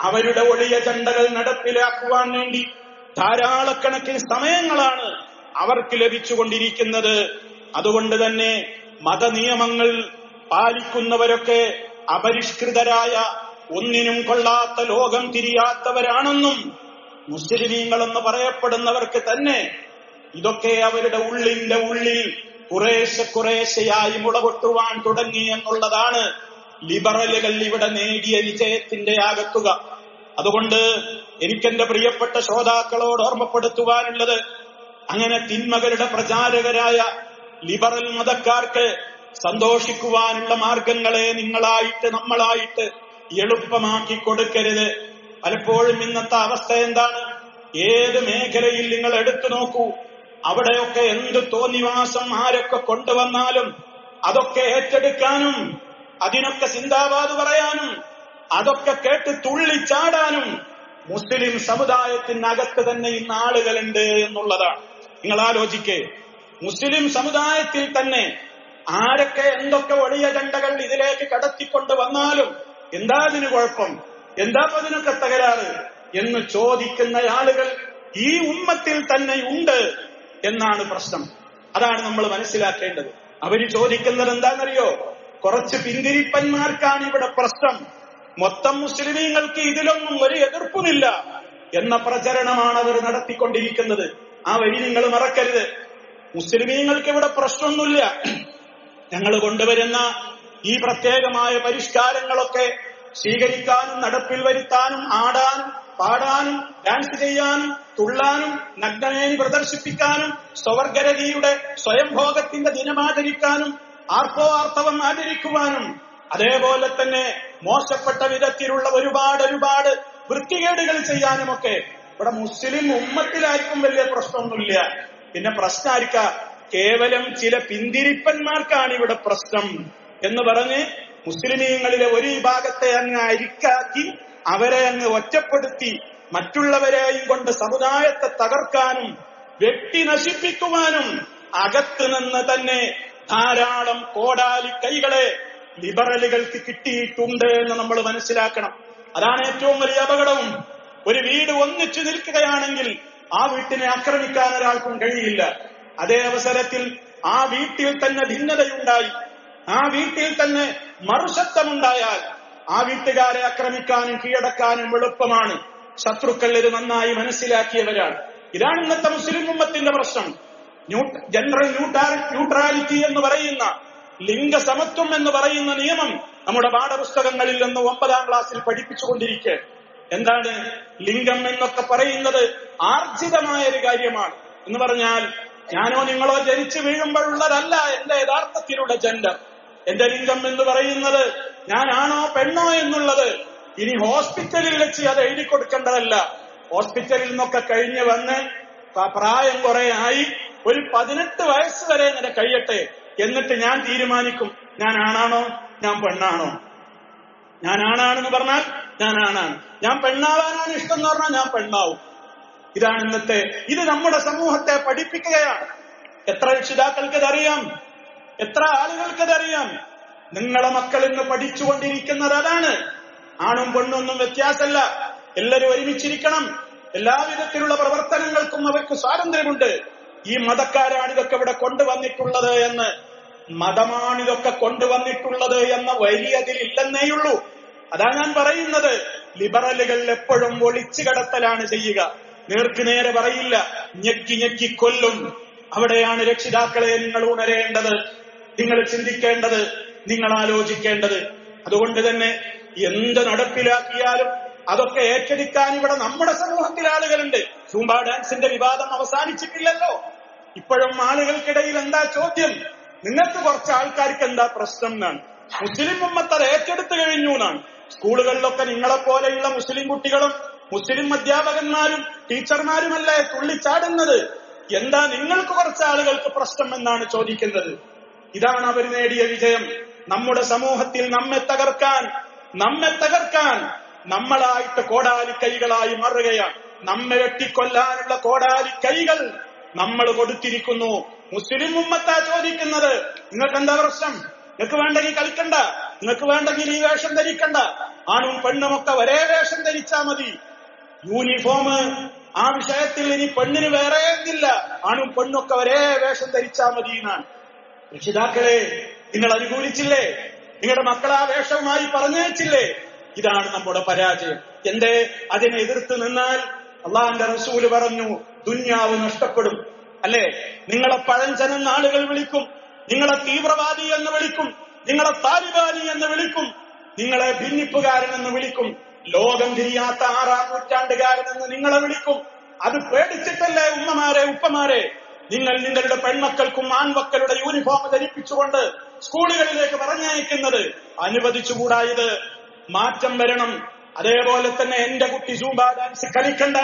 അവരുടെ ഒളിയ ചണ്ടകൾ നടപ്പിലാക്കുവാൻ വേണ്ടി ധാരാളക്കണക്കിന് സമയങ്ങളാണ് അവർക്ക് ലഭിച്ചുകൊണ്ടിരിക്കുന്നത്. അതുകൊണ്ട് തന്നെ മതനിയമങ്ങൾ പാലിക്കുന്നവരൊക്കെ അപരിഷ്കൃതരായ, ഒന്നിനും കൊള്ളാത്ത, ലോകം തിരിയാത്തവരാണെന്നും മുസ്ലിമീങ്ങളെന്ന് പറയപ്പെടുന്നവർക്ക് തന്നെ ഇതൊക്കെ അവരുടെ ഉള്ളിന്റെ ഉള്ളിൽ കുറേശ്ശെയായി മുളപൊട്ടുവാൻ തുടങ്ങി എന്നുള്ളതാണ് ലിബറലുകൾ ഇവിടെ നേടിയ വിജയത്തിന്റെ ആകത്തുക. അതുകൊണ്ട് എനിക്കെന്റെ പ്രിയപ്പെട്ട ശ്രോതാക്കളോട് ഓർമ്മപ്പെടുത്തുവാനുള്ളത്, അങ്ങനെ തിന്മകളുടെ പ്രചാരകരായ ലിബറൽ മതക്കാർക്ക് സന്തോഷിക്കുവാനുള്ള മാർഗങ്ങളെ നമ്മളായിട്ട് എളുപ്പമാക്കി കൊടുക്കരുത്. പലപ്പോഴും ഇന്നത്തെ അവസ്ഥ എന്താണ്? ഏത് മേഖലയിൽ നിങ്ങൾ എടുത്തു നോക്കൂ, അവിടെയൊക്കെ എന്ത് തോന്നിവാസം ആരൊക്കെ കൊണ്ടുവന്നാലും അതൊക്കെ ഏറ്റെടുക്കാനും, അതിനൊക്കെ സിന്ദാബാദ് പറയാനും, അതൊക്കെ കേട്ട് തുള്ളിച്ചാടാനും മുസ്ലിം സമുദായത്തിനകത്ത് തന്നെ ഇന്ന് ആളുകളുണ്ട് എന്നുള്ളതാണ്. നിങ്ങൾ ആലോചിക്കേ, മുസ്ലിം സമുദായത്തിൽ തന്നെ ആരൊക്കെ എന്തൊക്കെ വലിയ അജണ്ടകൾ ഇതിലേക്ക് കടത്തിക്കൊണ്ട് വന്നാലും എന്താ അതിന് കുഴപ്പം, എന്താ അതിനൊക്കെ തകരാറ് എന്ന് ചോദിക്കുന്ന ആളുകൾ ഈ ഉമ്മത്തിൽ തന്നെ ഉണ്ട് എന്നാണ് പ്രശ്നം. അതാണ് നമ്മൾ മനസ്സിലാക്കേണ്ടത്. അവര് ചോദിക്കുന്നത് എന്താണെന്നറിയോ? കുറച്ച് പിന്തിരിപ്പന്മാർക്കാണ് ഇവിടെ പ്രശ്നം. മൊത്തം മുസ്ലിമീങ്ങൾക്ക് ഇതിലൊന്നും ഒരു എതിർപ്പുമില്ല. എന്ന പ്രചരണമാണ് അവർ നടത്തിക്കൊണ്ടിരിക്കുന്നത്. ആ വരി നിങ്ങൾ മറക്കരുത്. മുസ്ലിമീങ്ങൾക്ക് ഇവിടെ പ്രശ്നമൊന്നുമില്ല. ഞങ്ങൾ കൊണ്ടുവരുന്ന ഈ പ്രത്യേകമായ പരിഷ്കാരങ്ങളൊക്കെ സ്വീകരിക്കാനും നടപ്പിൽ വരുത്താനും ആടാനും പാടാനും ഡാൻസ് ചെയ്യാനും തുള്ളാനും നഗ്നമേനി പ്രദർശിപ്പിക്കാനും സ്വവർഗരതിയുടെ സ്വയംഭോഗത്തിന്റെ ദിനമാചരിക്കാനും ആർത്തവം ആചരിക്കുവാനും അതേപോലെ തന്നെ മോശപ്പെട്ട വിധത്തിലുള്ള ഒരുപാട് വൃത്തികേടുകൾ ചെയ്യാനുമൊക്കെ ഇവിടെ മുസ്ലിം ഉമ്മത്തിലാർക്കും വലിയ പ്രശ്നമൊന്നുമില്ല. പിന്നെ പ്രശ്നം ആർക്കാ? കേവലം ചില പിന്തിരിപ്പന്മാർക്കാണ് ഇവിടെ പ്രശ്നം എന്ന് പറഞ്ഞ് മുസ്ലിമീങ്ങളിലെ ഒരു വിഭാഗത്തെ അങ്ങ് അരിക്കാക്കി അവരെ അങ്ങ് ഒറ്റപ്പെടുത്തി മറ്റുള്ളവരെയും കൊണ്ട് സമുദായത്തെ തകർക്കാനും വ്യക്തി നശിപ്പിക്കുവാനും അകത്ത് നിന്ന് തന്നെ ധാരാളം കോടാലി കൈകളെ ലിബറലുകൾക്ക് കിട്ടിയിട്ടുണ്ട് എന്ന് നമ്മൾ മനസ്സിലാക്കണം. അതാണ് ഏറ്റവും വലിയ അപകടവും. ഒരു വീട് ഒന്നിച്ചു നിൽക്കുകയാണെങ്കിൽ ആ വീട്ടിനെ ആക്രമിക്കാൻ ഒരാൾക്കും കഴിയില്ല. അതേ അവസരത്തിൽ ആ വീട്ടിൽ തന്നെ ഭിന്നതയുണ്ടായി, ആ വീട്ടിൽ തന്നെ മറുശബ്ദമുണ്ടായാൽ ആ വീട്ടുകാരെ ആക്രമിക്കാനും കീഴടക്കാനും എളുപ്പമാണ്. ശത്രുക്കൾ ഇത് നന്നായി മനസ്സിലാക്കിയവരാണ്. ഇതാണ് ഇന്നത്തെ മുസ്ലിം ഉമ്മത്തിന്റെ പ്രശ്നം. ജെൻഡർ ന്യൂട്രാലിറ്റി എന്ന് പറയുന്ന, ലിംഗസമത്വം എന്ന് പറയുന്ന നിയമം നമ്മുടെ പാഠപുസ്തകങ്ങളിൽ നിന്ന് 9ാം ക്ലാസ്സിൽ പഠിപ്പിച്ചുകൊണ്ടിരിക്കെ. എന്താണ് ലിംഗം എന്നൊക്കെ പറയുന്നത്? ആർജിതമായ ഒരു കാര്യമാണ്. എന്ന് പറഞ്ഞാൽ ഞാനോ നിങ്ങളോ ജനിച്ചു വീഴുമ്പോഴുള്ളതല്ല എന്റെ യഥാർത്ഥത്തിലുള്ള ജെൻഡർ. എന്റെ ലിംഗം എന്ന് പറയുന്നത് ഞാനാണോ പെണ്ണോ എന്നുള്ളത് ഇനി ഹോസ്പിറ്റലിൽ വെച്ച് അത് എഴുതി കൊടുക്കേണ്ടതല്ല. ഹോസ്പിറ്റലിൽ നിന്നൊക്കെ കഴിഞ്ഞ് വന്ന് പ്രായം കുറെ ആയി ഒരു 18 വയസ്സ് വരെ ഇങ്ങനെ കഴിയട്ടെ, എന്നിട്ട് ഞാൻ തീരുമാനിക്കും ഞാൻ ആണാണോ ഞാൻ പെണ്ണാണോ. ഞാൻ ആണാണെന്ന് പറഞ്ഞാൽ ഞാൻ ആണാണ്, ഞാൻ പെണ്ണാവാനാണ് ഇഷ്ടം എന്ന് പറഞ്ഞാൽ ഞാൻ പെണ്ണാവും. ഇതാണ് ഇന്നത്തെ. ഇത് നമ്മുടെ സമൂഹത്തെ പഠിപ്പിക്കുകയാണ്. എത്ര രക്ഷിതാക്കൾക്കതറിയാം, എത്ര ആളുകൾക്കതറിയാം. നിങ്ങളെ മക്കൾ ഇന്ന് പഠിച്ചുകൊണ്ടിരിക്കുന്നത് അതാണ്. ആണും പെണ്ണൊന്നും വ്യത്യാസമല്ല, എല്ലാവരും ഒരുമിച്ചിരിക്കണം, എല്ലാവിധത്തിലുള്ള പ്രവർത്തനങ്ങൾക്കും അവർക്ക് സ്വാതന്ത്ര്യമുണ്ട്. ഈ മതക്കാരാണ് ഇതൊക്കെ ഇവിടെ കൊണ്ടുവന്നിട്ടുള്ളത് എന്ന്, മതമാണിതൊക്കെ കൊണ്ടുവന്നിട്ടുള്ളത് എന്ന വരി അതിലില്ലെന്നേയുള്ളൂ. അതാ ഞാൻ പറയുന്നത്. ലിബറലുകൾ എപ്പോഴും ഒളിച്ചു കടത്തലാണ് ചെയ്യുക, നേർക്കുനേരെ പറയില്ല, ഞെക്കി കൊല്ലും. അവിടെയാണ് രക്ഷിതാക്കളെ നിങ്ങൾ ഉണരേണ്ടത്, നിങ്ങൾ ചിന്തിക്കേണ്ടത്, നിങ്ങൾ ആലോചിക്കേണ്ടത്. അതുകൊണ്ട് തന്നെ എന്ത് നടപ്പിലാക്കിയാലും അതൊക്കെ ഏറ്റെടുക്കാൻ ഇവിടെ നമ്മുടെ സമൂഹത്തിൽ ആളുകളുണ്ട്. സൂംബ ഡാൻസിന്റെ വിവാദം അവസാനിച്ചിട്ടില്ലല്ലോ. ഇപ്പോഴും ആളുകൾക്കിടയിൽ എന്താ ചോദ്യം? നിങ്ങൾക്ക് കുറച്ച് ആൾക്കാർക്ക് എന്താ പ്രശ്നം എന്നാണ്. മുസ്ലിം ഉമ്മത്ത് അത് ഏറ്റെടുത്തു കഴിഞ്ഞു എന്നാണ്. സ്കൂളുകളിലൊക്കെ നിങ്ങളെപ്പോലെയുള്ള മുസ്ലിം കുട്ടികളും മുസ്ലിം അധ്യാപകന്മാരും ടീച്ചർമാരുമല്ലേ തുള്ളിച്ചാടുന്നത്. എന്താ നിങ്ങൾക്ക് കുറച്ച് ആളുകൾക്ക് പ്രശ്നം എന്നാണ് ചോദിക്കുന്നത്. ഇതാണ് അവർ നേടിയ വിജയം. നമ്മുടെ സമൂഹത്തിൽ നമ്മെ തകർക്കാൻ നമ്മളായിട്ട് കോടാലി കൈകളായി മാറുകയാണ്. നമ്മെ വെട്ടിക്കൊല്ലാനുള്ള കോടാലി കൈകൾ നമ്മൾ കൊടുത്തിരിക്കുന്നു. മുസ്ലിം ഉമ്മത്താ ചോദിക്കുന്നത്, നിങ്ങൾക്ക് എന്താ പ്രശ്നം? നിങ്ങൾക്ക് വേണ്ടെങ്കിൽ കളിക്കണ്ട, നിങ്ങൾക്ക് വേണ്ടെങ്കിൽ ഈ വേഷം ധരിക്കണ്ട, ആണും പെണ്ണുമൊക്കെ ഒരേ വേഷം ധരിച്ചാ മതി. യൂണിഫോം ആ വിഷയത്തിൽ ഇനി പെണ്ണിന് വേറെ എന്നില്ല, ആണും പെണ്ണൊക്കെ ഒരേ വേഷം ധരിച്ചാ മതി എന്നാണ്. രക്ഷിതാക്കളെ നിങ്ങൾ അനുകൂലിച്ചില്ലേ? നിങ്ങളുടെ മക്കൾ ആ വേഷവുമായി പറഞ്ഞേച്ചില്ലേ? ഇതാണ് നമ്മുടെ പരാജയം. എന്തേ? അതിനെ എതിർത്ത് നിന്നാൽ അള്ളാഹുവിന്റെ റസൂല് പറഞ്ഞു ദുന്യാവ് നഷ്ടപ്പെടും. അല്ലെ? നിങ്ങളെ പഴഞ്ചനെന്ന് ആളുകൾ വിളിക്കും, നിങ്ങളെ തീവ്രവാദി എന്ന് വിളിക്കും, നിങ്ങളെ താലിബാനി എന്ന് വിളിക്കും, നിങ്ങളെ ഭിന്നിപ്പുകാരൻ എന്ന് വിളിക്കും, ലോകം തിരിയാത്ത 6ാം നൂറ്റാണ്ടുകാരനെന്ന് നിങ്ങളെ വിളിക്കും. അത് പേടിച്ചിട്ടല്ലേ ഉമ്മമാരെ ഉപ്പമാരെ നിങ്ങൾ നിങ്ങളുടെ പെൺമക്കൾക്കും ആൺമക്കളുടെ യൂണിഫോം ധരിപ്പിച്ചുകൊണ്ട് സ്കൂളുകളിലേക്ക് പറഞ്ഞയക്കുന്നത്? അനുവദിച്ചുകൂടായത്. മാറ്റം വരണം. അതേപോലെ തന്നെ എന്റെ കുട്ടി സൂംബ ഡാൻസ് കളിക്കണ്ട,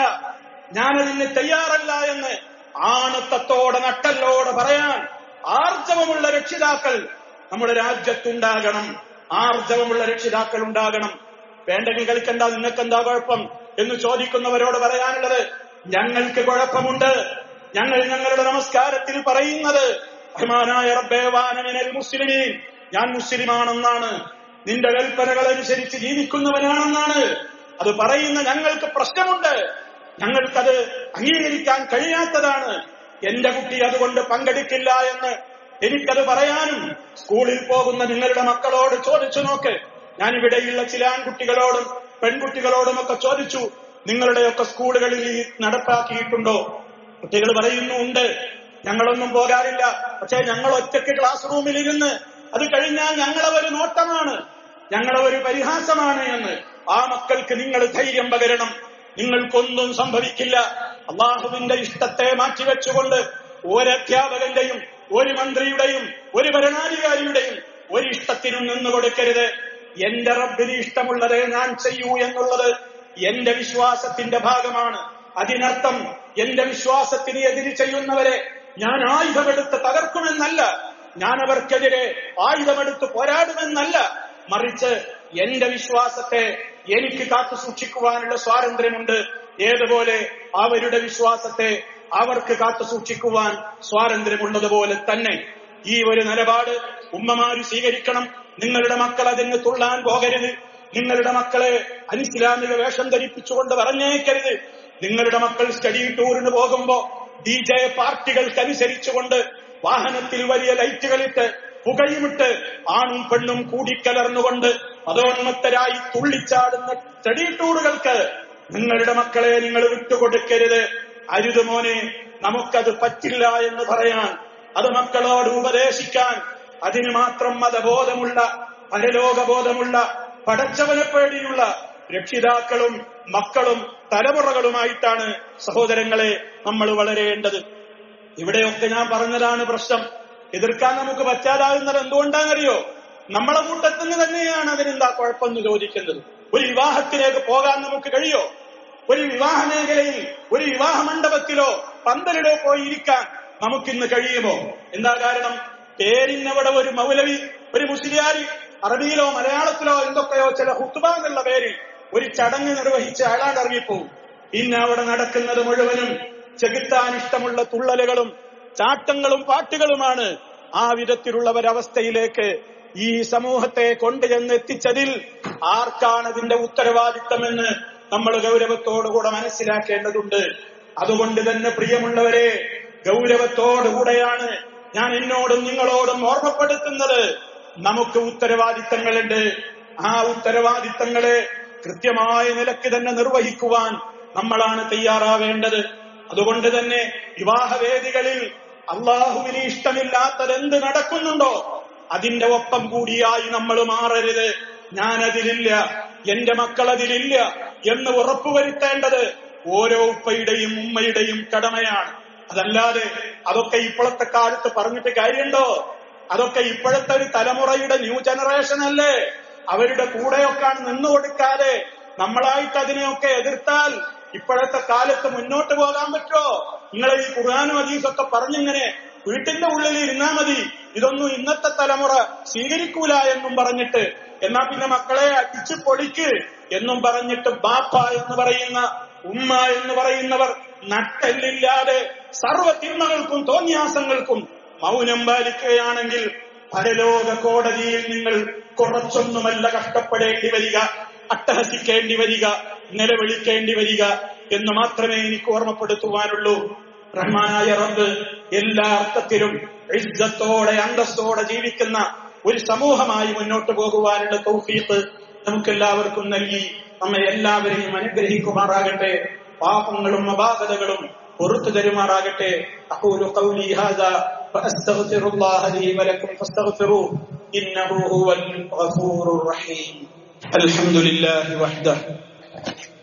ഞാനതിന് തയ്യാറല്ല എന്ന് ആണത്തത്തോടെ നട്ടല്ലോടെ പറയാൻ ആർജവമുള്ള രക്ഷിതാക്കൾ നമ്മുടെ രാജ്യത്തുണ്ടാകണം. ആർജവമുള്ള രക്ഷിതാക്കൾ ഉണ്ടാകണം. വേണ്ടെങ്കിൽ കളിക്കണ്ട, നിങ്ങൾക്കെന്താ കുഴപ്പം എന്ന് ചോദിക്കുന്നവരോട് പറയാനുള്ളത്, ഞങ്ങൾക്ക് കുഴപ്പമുണ്ട്. ഞങ്ങൾ ഞങ്ങളുടെ നമസ്കാരത്തിൽ പറയുന്നത് റഹ്മാനായ റബ്ബേ വാന മിനൽ മുസ്ലിമീൻ, ഞാൻ മുസ്ലിമാണെന്നാണ്, നിന്റെ കൽപ്പനകൾ അനുസരിച്ച് ജീവിക്കുന്നവനാണെന്നാണ്. അത് പറയുന്ന ഞങ്ങൾക്ക് പ്രശ്നമുണ്ട്, ഞങ്ങൾക്കത് അംഗീകരിക്കാൻ കഴിയാത്തതാണ്. എന്റെ കുട്ടി അതുകൊണ്ട് പങ്കെടുക്കില്ല എന്ന് എനിക്കത് പറയാനും സ്കൂളിൽ പോകുന്ന നിങ്ങളുടെ മക്കളോട് ചോദിച്ചു നോക്ക്. ഞാനിവിടെയുള്ള ചില ആൺകുട്ടികളോടും പെൺകുട്ടികളോടും ഒക്കെ ചോദിച്ചു, നിങ്ങളുടെയൊക്കെ സ്കൂളുകളിൽ നടപ്പാക്കിയിട്ടുണ്ടോ? കുട്ടികൾ പറയുന്നു ഉണ്ട്, ഞങ്ങളൊന്നും പോകാറില്ല, പക്ഷെ ഞങ്ങൾ ഒറ്റയ്ക്ക് ക്ലാസ് റൂമിലിരുന്ന് അത് കഴിഞ്ഞാൽ ഞങ്ങളവര് നോട്ടമാണ്, ഞങ്ങളവര് പരിഹാസമാണ് എന്ന്. ആ മക്കൾക്ക് നിങ്ങൾ ധൈര്യം പകരണം. നിങ്ങൾക്കൊന്നും സംഭവിക്കില്ല. അള്ളാഹുവിന്റെ ഇഷ്ടത്തെ മാറ്റിവെച്ചുകൊണ്ട് ഒരധ്യാപകന്റെയും ഒരു മന്ത്രിയുടെയും ഒരു ഭരണാധികാരിയുടെയും ഒരു ഇഷ്ടത്തിനും നിന്നു കൊടുക്കരുത്. എന്റെ റബ്ബിന് ഇഷ്ടമുള്ളതേ ഞാൻ ചെയ്യൂ എന്നുള്ളത് എന്റെ വിശ്വാസത്തിന്റെ ഭാഗമാണ്. അതിനർത്ഥം എന്റെ വിശ്വാസത്തിന് എതിര് ചെയ്യുന്നവരെ ഞാൻ ആയുധമെടുത്ത് തകർക്കുമെന്നല്ല, ഞാൻ അവർക്കെതിരെ ആയുധമെടുത്ത് പോരാടുമെന്നല്ല, മറിച്ച് എന്റെ വിശ്വാസത്തെ എനിക്ക് കാത്തു സൂക്ഷിക്കുവാനുള്ള സ്വാതന്ത്ര്യമുണ്ട്. ഏതുപോലെ അവരുടെ വിശ്വാസത്തെ അവർക്ക് കാത്തു സൂക്ഷിക്കുവാൻ സ്വാതന്ത്ര്യമുള്ളതുപോലെ തന്നെ ഈ ഒരു നിലപാട് ഉമ്മമാര് സ്വീകരിക്കണം. നിങ്ങളുടെ മക്കൾ അതിന് തുള്ളാൻ പോകരുത്. നിങ്ങളുടെ മക്കളെ അനിസ്ലാമിക വേഷം ധരിപ്പിച്ചുകൊണ്ട് പറഞ്ഞേക്കരുത്. നിങ്ങളുടെ മക്കൾ സ്റ്റഡി ടൂറിന് പോകുമ്പോ DJ പാർട്ടികൾക്കനുസരിച്ചുകൊണ്ട് വാഹനത്തിൽ വലിയ ലൈറ്റുകളിട്ട് പുകയുമിട്ട് ആണും പെണ്ണും കൂടിക്കലർന്നുകൊണ്ട് മതോന്മത്തരായി തുള്ളിച്ചാടുന്ന സ്റ്റഡി ടൂറുകൾക്ക് നിങ്ങളുടെ മക്കളെ നിങ്ങൾ വിട്ടുകൊടുക്കരുത്. അരുത് മോനെ, നമുക്കത് പറ്റില്ല എന്ന് പറയാൻ, അത് മക്കളോട് ഉപദേശിക്കാൻ അതിന് മാത്രം മതബോധമുള്ള, പരലോകബോധമുള്ള, പടച്ചവനെ പേടിയുള്ള രക്ഷിതാക്കളും മക്കളും തലമുറകളുമായിട്ടാണ് സഹോദരങ്ങളെ നമ്മൾ വളരേണ്ടത്. ഇവിടെയൊക്കെ ഞാൻ പറഞ്ഞതാണ് പ്രശ്നം. എതിർക്കാൻ നമുക്ക് പറ്റാതാകുന്നത് എന്തുകൊണ്ടാണെന്നറിയോ? നമ്മളെ കൂട്ടത്തിൽ നിന്ന് തന്നെയാണ് അതിനെന്താ കുഴപ്പമെന്ന് ചോദിക്കുന്നത്. ഒരു വിവാഹത്തിലേക്ക് പോകാൻ നമുക്ക് കഴിയോ? ഒരു വിവാഹ മേഖലയിൽ ഒരു വിവാഹ മണ്ഡപത്തിലോ പന്തലിലോ പോയി ഇരിക്കാൻ നമുക്കിന്ന് കഴിയുമോ? എന്താ കാരണം? പേരിന്നവിടെ ഒരു മൗലവി, ഒരു മുസ്ലിയാരി അറബിയിലോ മലയാളത്തിലോ എന്തൊക്കെയോ ചില ഹുത്ബ എന്നുള്ള പേരിൽ ഒരു ചടങ്ങ് നിർവഹിച്ച് അയാൾ ഇറങ്ങിപ്പോവും. പിന്നെ അവിടെ നടക്കുന്നത് മുഴുവനും ചെകുത്താൻ ഇഷ്ടമുള്ള തുള്ളലുകളും ചാട്ടങ്ങളും പാട്ടുകളുമാണ്. ആ വിധത്തിലുള്ള ഒരവസ്ഥയിലേക്ക് ഈ സമൂഹത്തെ കൊണ്ടുചെന്ന് എത്തിച്ചതിൽ ആർക്കാണ് അതിന്റെ ഉത്തരവാദിത്തമെന്ന് നമ്മൾ ഗൗരവത്തോടുകൂടെ മനസ്സിലാക്കേണ്ടതുണ്ട്. അതുകൊണ്ട് തന്നെ പ്രിയമുള്ളവരെ, ഗൗരവത്തോടുകൂടെയാണ് ഞാൻ എന്നോടും നിങ്ങളോടും ഓർമ്മപ്പെടുത്തുന്നത്. നമുക്ക് ഉത്തരവാദിത്തങ്ങളുണ്ട്. ആ ഉത്തരവാദിത്തങ്ങളെ കൃത്യമായ നിലയ്ക്ക് തന്നെ നിർവഹിക്കുവാൻ നമ്മളാണ് തയ്യാറാവേണ്ടത്. അതുകൊണ്ട് തന്നെ വിവാഹവേദികളിൽ അള്ളാഹുവിന് ഇഷ്ടമില്ലാത്തതെന്ത് നടക്കുന്നുണ്ടോ അതിന്റെ ഒപ്പം കൂടിയായി നമ്മൾ മാറരുത്. ഞാനതിലില്ല, എന്റെ മക്കളതിലില്ല എന്ന് ഉറപ്പുവരുത്തേണ്ടത് ഓരോ ഉപ്പയുടെയും ഉമ്മയുടെയും കടമയാണ്. അതല്ലാതെ അതൊക്കെ ഇപ്പോഴത്തെ കാലത്ത് പറഞ്ഞിട്ട് കാര്യമുണ്ടോ? അതൊക്കെ ഇപ്പോഴത്തെ ഒരു തലമുറയുടെ ന്യൂ ജനറേഷൻ അല്ലേ? അവരുടെ കൂടെയൊക്കെയാണ് നിന്നുകൊടുക്കാതെ നമ്മളായിട്ട് അതിനെയൊക്കെ എതിർത്താൽ ഇപ്പോഴത്തെ കാലത്ത് മുന്നോട്ട് പോകാൻ പറ്റുമോ? നിങ്ങളെ ഈ ഖുർആനും ഹദീസൊക്കെ പറഞ്ഞിങ്ങനെ വീട്ടിന്റെ ഉള്ളിൽ ഇരുന്നാ മതി, ഇതൊന്നും ഇന്നത്തെ തലമുറ സ്വീകരിക്കൂല എന്നും പറഞ്ഞിട്ട്, എന്നാ പിന്നെ മക്കളെ അടിച്ചു പൊളിക്ക് എന്നും പറഞ്ഞിട്ട് ബാപ്പ എന്ന് പറയുന്ന, ഉമ്മ എന്ന് പറയുന്നവർ നട്ടെല്ലില്ലാതെ സർവ്വ തിന്മകൾക്കും തോന്നിയാസങ്ങൾക്കും മൗനം പാലിക്കുകയാണെങ്കിൽ പരലോക കോടതിയിൽ നിങ്ങൾ കുറച്ചൊന്നുമല്ല കഷ്ടപ്പെടേണ്ടി വരിക, അട്ടഹസിക്കേണ്ടി വരിക, നിലവിളിക്കേണ്ടി വരിക എന്ന് മാത്രമേ എനിക്ക് ഓർമ്മപ്പെടുത്തുവാനുള്ളൂ. റഹ്മാനായ റബ്ബ് എല്ലാ അർത്ഥത്തിലും ഇസ്സത്തോടെ അന്തസ്സോടെ ജീവിക്കുന്ന ഒരു സമൂഹമായി മുന്നോട്ട് പോകുവാനുള്ള തൗഫീഖ് നമുക്കെല്ലാവർക്കും നൽകി നമ്മെ എല്ലാവരെയും അനുഗ്രഹിക്കുമാറാകട്ടെ. പാപങ്ങളും അപാകതകളും പൊറുത്തു തരുമാറാകട്ടെ. അഖൂലു ഖൗലി ഹാദാ ഫഅസ്തഗ്ഫിറുല്ലാഹ ലീ വലക്കും ഫസ്തഗ്ഫിറൂഹു ഇന്നഹു ഹുവൽ ഗഫൂറുർ റഹീം. അൽഹംദുലില്ലാഹി വഹ്ദഹു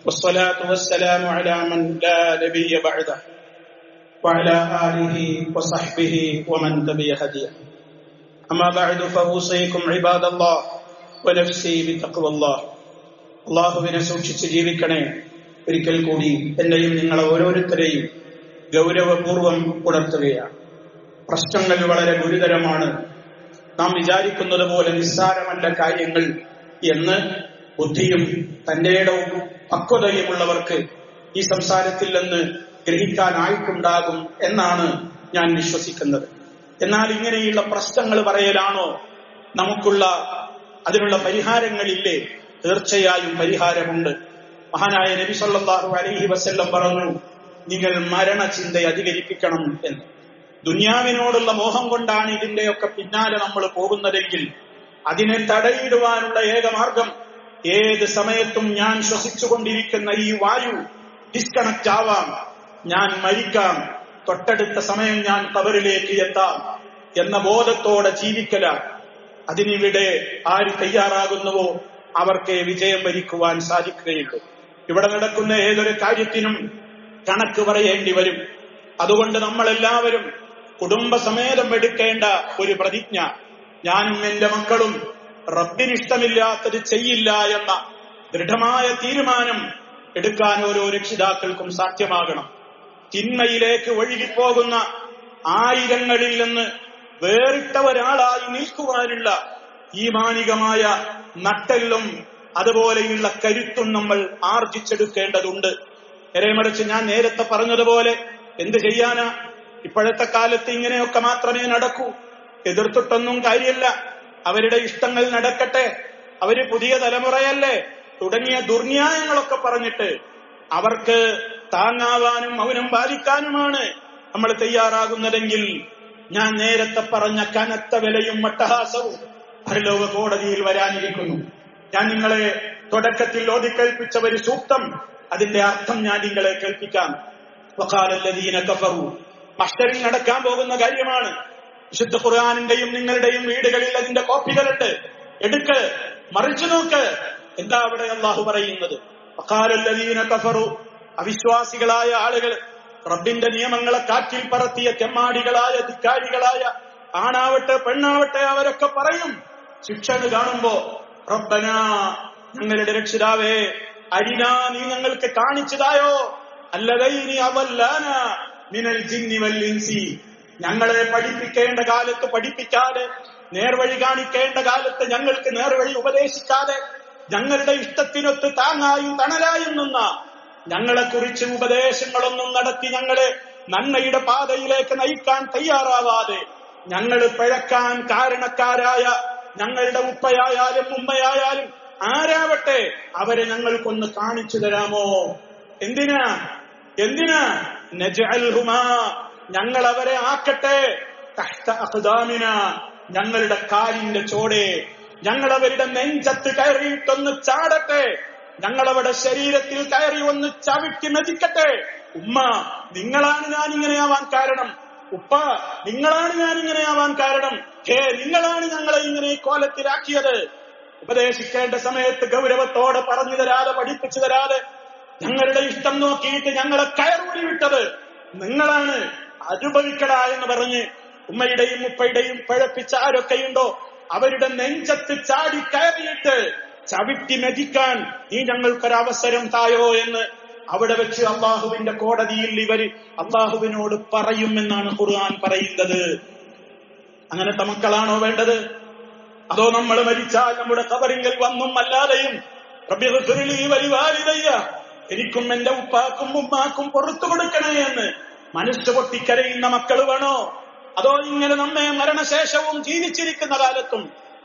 വസ്സലാത്തു വസ്സലാമു അലാ മൻ ലാ നബിയ്യ ബഅദഹു വഅലാ ആലിഹി വസഹ്ബിഹി വമൻ തബിഅ ഹദിയഹു. അമ്മാ ബഅദു ഫഊസീകും ഇബാദല്ലാഹ് വനഫ്സി ബിതഖ്വല്ലാഹ്. അല്ലാഹുവിനെ സൂക്ഷിച്ച് ജീവിക്കണേ. ഒരിക്കൽ കൂടി എന്നെയും നിങ്ങളെ ഓരോരുത്തരെയും ഗൗരവപൂർവം ഉണർത്തുകയാണ്. പ്രശ്നങ്ങൾ വളരെ ഗുരുതരമാണ്. നാം വിചാരിക്കുന്നത് പോലെ നിസ്സാരമല്ല കാര്യങ്ങൾ എന്ന് ബുദ്ധിയും തന്റെ ഇടവും പക്വതയുമുള്ളവർക്ക് ഈ സംസാരത്തിൽ നിന്ന് ഗ്രഹിക്കാനായിട്ടുണ്ടാകും എന്നാണ് ഞാൻ വിശ്വസിക്കുന്നത്. എന്നാൽ ഇങ്ങനെയുള്ള പ്രശ്നങ്ങൾ പറയലാണോ നമുക്കുള്ള അതിനുള്ള പരിഹാരങ്ങളില്ലേ? തീർച്ചയായും പരിഹാരമുണ്ട്. മഹാനായ നബി സല്ലല്ലാഹു അലൈഹി വസല്ലം പറഞ്ഞു, നിങ്ങൾ മരണചിന്ത അധികരിപ്പിക്കണം എന്ന്. ദുനിയാവിനോടുള്ള മോഹം കൊണ്ടാണ് ഇതിന്റെയൊക്കെ പിന്നാലെ നമ്മൾ പോകുന്നതെങ്കിൽ അതിനെ തടയിടുവാനുള്ള ഏക മാർഗം ഏത് സമയത്തും ഞാൻ ശ്വസിച്ചുകൊണ്ടിരിക്കുന്ന ഈ വായു ഡിസ്കണക്ട് ആവാം, ഞാൻ മരിക്കാം, തൊട്ടടുത്ത സമയം ഞാൻ ഖബറിലേക്ക് എത്താം എന്ന ബോധത്തോടെ ജീവിക്കല. അതിനിവിടെ ആര് തയ്യാറാകുന്നുവോ അവർക്ക് വിജയം വരിക്കുവാൻ സാധിക്കുകയുള്ളൂ. ഇവിടെ നടക്കുന്ന ഏതൊരു കാര്യത്തിനും കണക്ക് പറയേണ്ടി വരും. അതുകൊണ്ട് നമ്മളെല്ലാവരും കുടുംബസമേതം എടുക്കേണ്ട ഒരു പ്രതിജ്ഞ, ഞാനും എന്റെ മക്കളും റബ്ബിനിഷ്ടമില്ലാത്തത് ചെയ്യില്ല എന്ന ദൃഢമായ തീരുമാനം എടുക്കാൻ ഓരോ രക്ഷിതാക്കൾക്കും സാധ്യമാകണം. തിന്മയിലേക്ക് ഒഴുകിപ്പോകുന്ന ആയിരങ്ങളിൽ നിന്ന് വേറിട്ട ഒരാളായി നിൽക്കുവാനുള്ള ഈമാനികമായ നട്ടെല്ലും അതുപോലെയുള്ള കരുത്തും നമ്മൾ ആർജിച്ചെടുക്കേണ്ടതുണ്ട്. നേരെമറിച്ച് ഞാൻ നേരത്തെ പറഞ്ഞതുപോലെ എന്ത് ചെയ്യാനാ, ഇപ്പോഴത്തെ കാലത്ത് ഇങ്ങനെയൊക്കെ മാത്രമേ നടക്കൂ. എതിർത്തിട്ടൊന്നും കാര്യമില്ല, അവരുടെ ഇഷ്ടങ്ങൾ നടക്കട്ടെ, അവര് പുതിയ തലമുറയല്ലേ തുടങ്ങിയ ദുർന്യായങ്ങളൊക്കെ പറഞ്ഞിട്ട് അവർക്ക് താങ്ങാവാനും മൗനം പാലിക്കാനുമാണ് നമ്മൾ തയ്യാറാകുന്നതെങ്കിൽ ഞാൻ നേരത്തെ പറഞ്ഞ കനത്ത വിലയും മട്ടഹാസവും പരലോക കോടതിയിൽ വരാനിരിക്കുന്നു. ഞാൻ നിങ്ങളെ തുടക്കത്തിൽ ഓതിക്കേൽപ്പിച്ച ഒരു സൂക്തം, അതിന്റെ അർത്ഥം ഞാൻ നിങ്ങളെ കേൾപ്പിക്കാം. വഖാലല്ലദീന കഫറു, മഹ്ശറിൽ നടക്കാൻ പോകുന്ന കാര്യമാണ്. വിശുദ്ധ ഖുർആനിന്റെയും നിങ്ങളുടെയും വീടുകളിൽ അതിന്റെ കോപ്പികളുണ്ട്, എടുക്ക്, മറിച്ചു നോക്ക്. എന്താ അവിടെ അല്ലാഹു പറയുന്നത്? വഖാലല്ലദീന കഫറു, അവിശ്വാസികളായ ആളുകൾ, റബ്ബിന്റെ നിയമങ്ങളെ കാറ്റിൽ പറത്തിയ തെമ്മാടികളായ ധിക്കാരികളായ ആണാവട്ടെ പെണ്ണാവട്ടെ അവരൊക്കെ പറയും ശിക്ഷ കാണുമ്പോ, റബ്ബനാ, ഞങ്ങളുടെ രക്ഷിതാവേ, അരിനാ, നീ ഞങ്ങൾക്ക് കാണിച്ചതായോ അല്ലദൈനി അദല്ലാന മിനൽ ജിന്നി വൽ ഇൻസി, ഞങ്ങളെ പഠിപ്പിക്കേണ്ട കാലത്ത് പഠിപ്പിക്കാതെ, നേർവഴി കാണിക്കേണ്ട കാലത്ത് ഞങ്ങൾക്ക് നേർവഴി ഉപദേശിക്കാതെ, ഞങ്ങളുടെ ഇഷ്ടത്തിനൊത്ത് താങ്ങായും തണലായും നിന്ന, ഞങ്ങളെക്കുറിച്ച് ഉപദേശങ്ങളൊന്നും നടത്തി ഞങ്ങളെ നന്മയുടെ പാതയിലേക്ക് നയിക്കാൻ തയ്യാറാവാതെ, ഞങ്ങൾ പിഴക്കാൻ കാരണക്കാരായ ഞങ്ങളുടെ ഉപ്പയായാലും ഉമ്മയായാലും ആരാവട്ടെ അവരെ ഞങ്ങൾക്കൊന്ന് കാണിച്ചു തരാമോ? എന്തിനാ നജ്അൽഹുമാ, ഞങ്ങൾ അവരെ ആക്കട്ടെ തഹ്ത അഖ്ദാമിന, ഞങ്ങളുടെ കാലിന്റെ ചോടെ, ഞങ്ങൾ അവരുടെ നെഞ്ചത്ത് കയറിയിട്ടൊന്ന് ചാടട്ടെ, ഞങ്ങളവരുടെ ശരീരത്തിൽ കയറി ഒന്ന് ചവിട്ടി മെതിക്കട്ടെ. ഉമ്മ, നിങ്ങളാണ് ഞാൻ ഇങ്ങനെയാവാൻ കാരണം. ഉപ്പ, നിങ്ങളാണ് ഞാൻ ഇങ്ങനെയാവാൻ കാരണം. നിങ്ങളാണ് ഞങ്ങളെ ഇങ്ങനെ കോലത്തിലാക്കിയത്. ഉപദേശിക്കേണ്ട സമയത്ത് ഗൗരവത്തോടെ പറഞ്ഞു തരാതെ, പഠിപ്പിച്ചു തരാതെ, ഞങ്ങളുടെ ഇഷ്ടം നോക്കിയിട്ട് ഞങ്ങളെ കയറൂരി വിട്ടത് നിങ്ങളാണ്, അനുഭവിക്കടാ എന്ന് പറഞ്ഞ് ഉമ്മയുടെയും ഉപ്പയുടെയും പഴപ്പിച്ച ആരൊക്കെയുണ്ടോ അവരുടെ നെഞ്ചത്ത് ചാടി കയറിയിട്ട് ചവിട്ടി മെതിക്കാൻ നീ ഞങ്ങൾക്കൊരവസരം തായോ എന്ന് അവിടെ വെച്ച് അള്ളാഹുവിന്റെ കോടതിയിൽ ഇവര് അള്ളാഹുവിനോട് പറയുമെന്നാണ് ഖുർആൻ പറയുന്നത്. അങ്ങനത്തെ മക്കളാണോ വേണ്ടത്? അതോ നമ്മൾ മരിച്ചാൽ നമ്മുടെ ഖബറിൽ വന്നും അല്ലാതെയും റബ്ബിഗ്ഫിർലി വലിവാലിദയ്യ, എനിക്കും എന്റെ ഉപ്പാക്കും ഉമ്മാക്കും പുറത്തു കൊടുക്കണേ എന്ന് മനസ്സ് പൊട്ടിക്കരയുന്ന മക്കൾ വേണോ? അതോ ഇങ്ങനെ നമ്മെ മരണശേഷവും ജീവിച്ചിരിക്കുന്ന കാലത്തും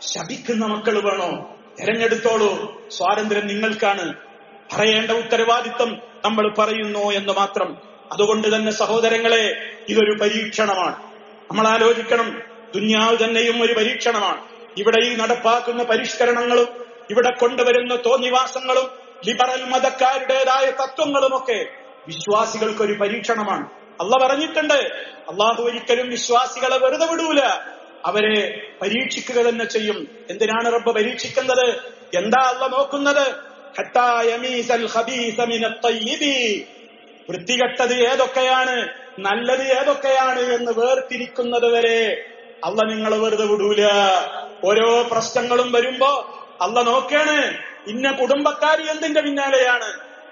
ശപിക്കുന്ന മക്കൾ വേണോ? തെരഞ്ഞെടുത്തോളൂ. സ്വാതന്ത്ര്യം നിങ്ങൾക്കാണ്. പറയേണ്ട ഉത്തരവാദിത്വം നമ്മൾ പറയുന്നു എന്ന് മാത്രം. അതുകൊണ്ട് തന്നെ സഹോദരങ്ങളെ, ഇതൊരു പരീക്ഷണമാണ്. നമ്മൾ ആലോചിക്കണം, ദുനിയാവ് തന്നെയും ഒരു പരീക്ഷണമാണ്. ഇവിടെ ഈ നടപ്പാക്കുന്ന പരിഷ്കരണങ്ങളും ഇവിടെ കൊണ്ടുവരുന്ന തോന്നിവാസങ്ങളും ലിബറൽ മതക്കാരുടേതായ തത്വങ്ങളുമൊക്കെ വിശ്വാസികൾക്കൊരു പരീക്ഷണമാണ്. അള്ളാഹ് പറഞ്ഞിട്ടുണ്ട്, അള്ളാഹു ഒരിക്കലും വിശ്വാസികളെ വെറുതെ വിടൂല, അവരെ പരീക്ഷിക്കുക തന്നെ ചെയ്യും. എന്തിനാണ് റബ്ബ് പരീക്ഷിക്കുന്നത്? എന്താ അള്ളാഹ് നോക്കുന്നത്? ഹത്താ യമീസൽ ഖബീസ മിനത് തയ്യിബി, വൃത്തികെട്ടത് ഏതൊക്കെയാണ് നല്ലത് ഏതൊക്കെയാണ് എന്ന് വേർതിരിക്കുന്നത് വരെ അള്ളാഹ് നിങ്ങളെ വെറുതെ വിടൂല. ഓരോ പ്രശ്നങ്ങളും വരുമ്പോ അള്ളാഹ് നോക്കാണ്, ഇന്ന കുടുംബക്കാരി എന്തിന്റെ പിന്നാലെയാണ്,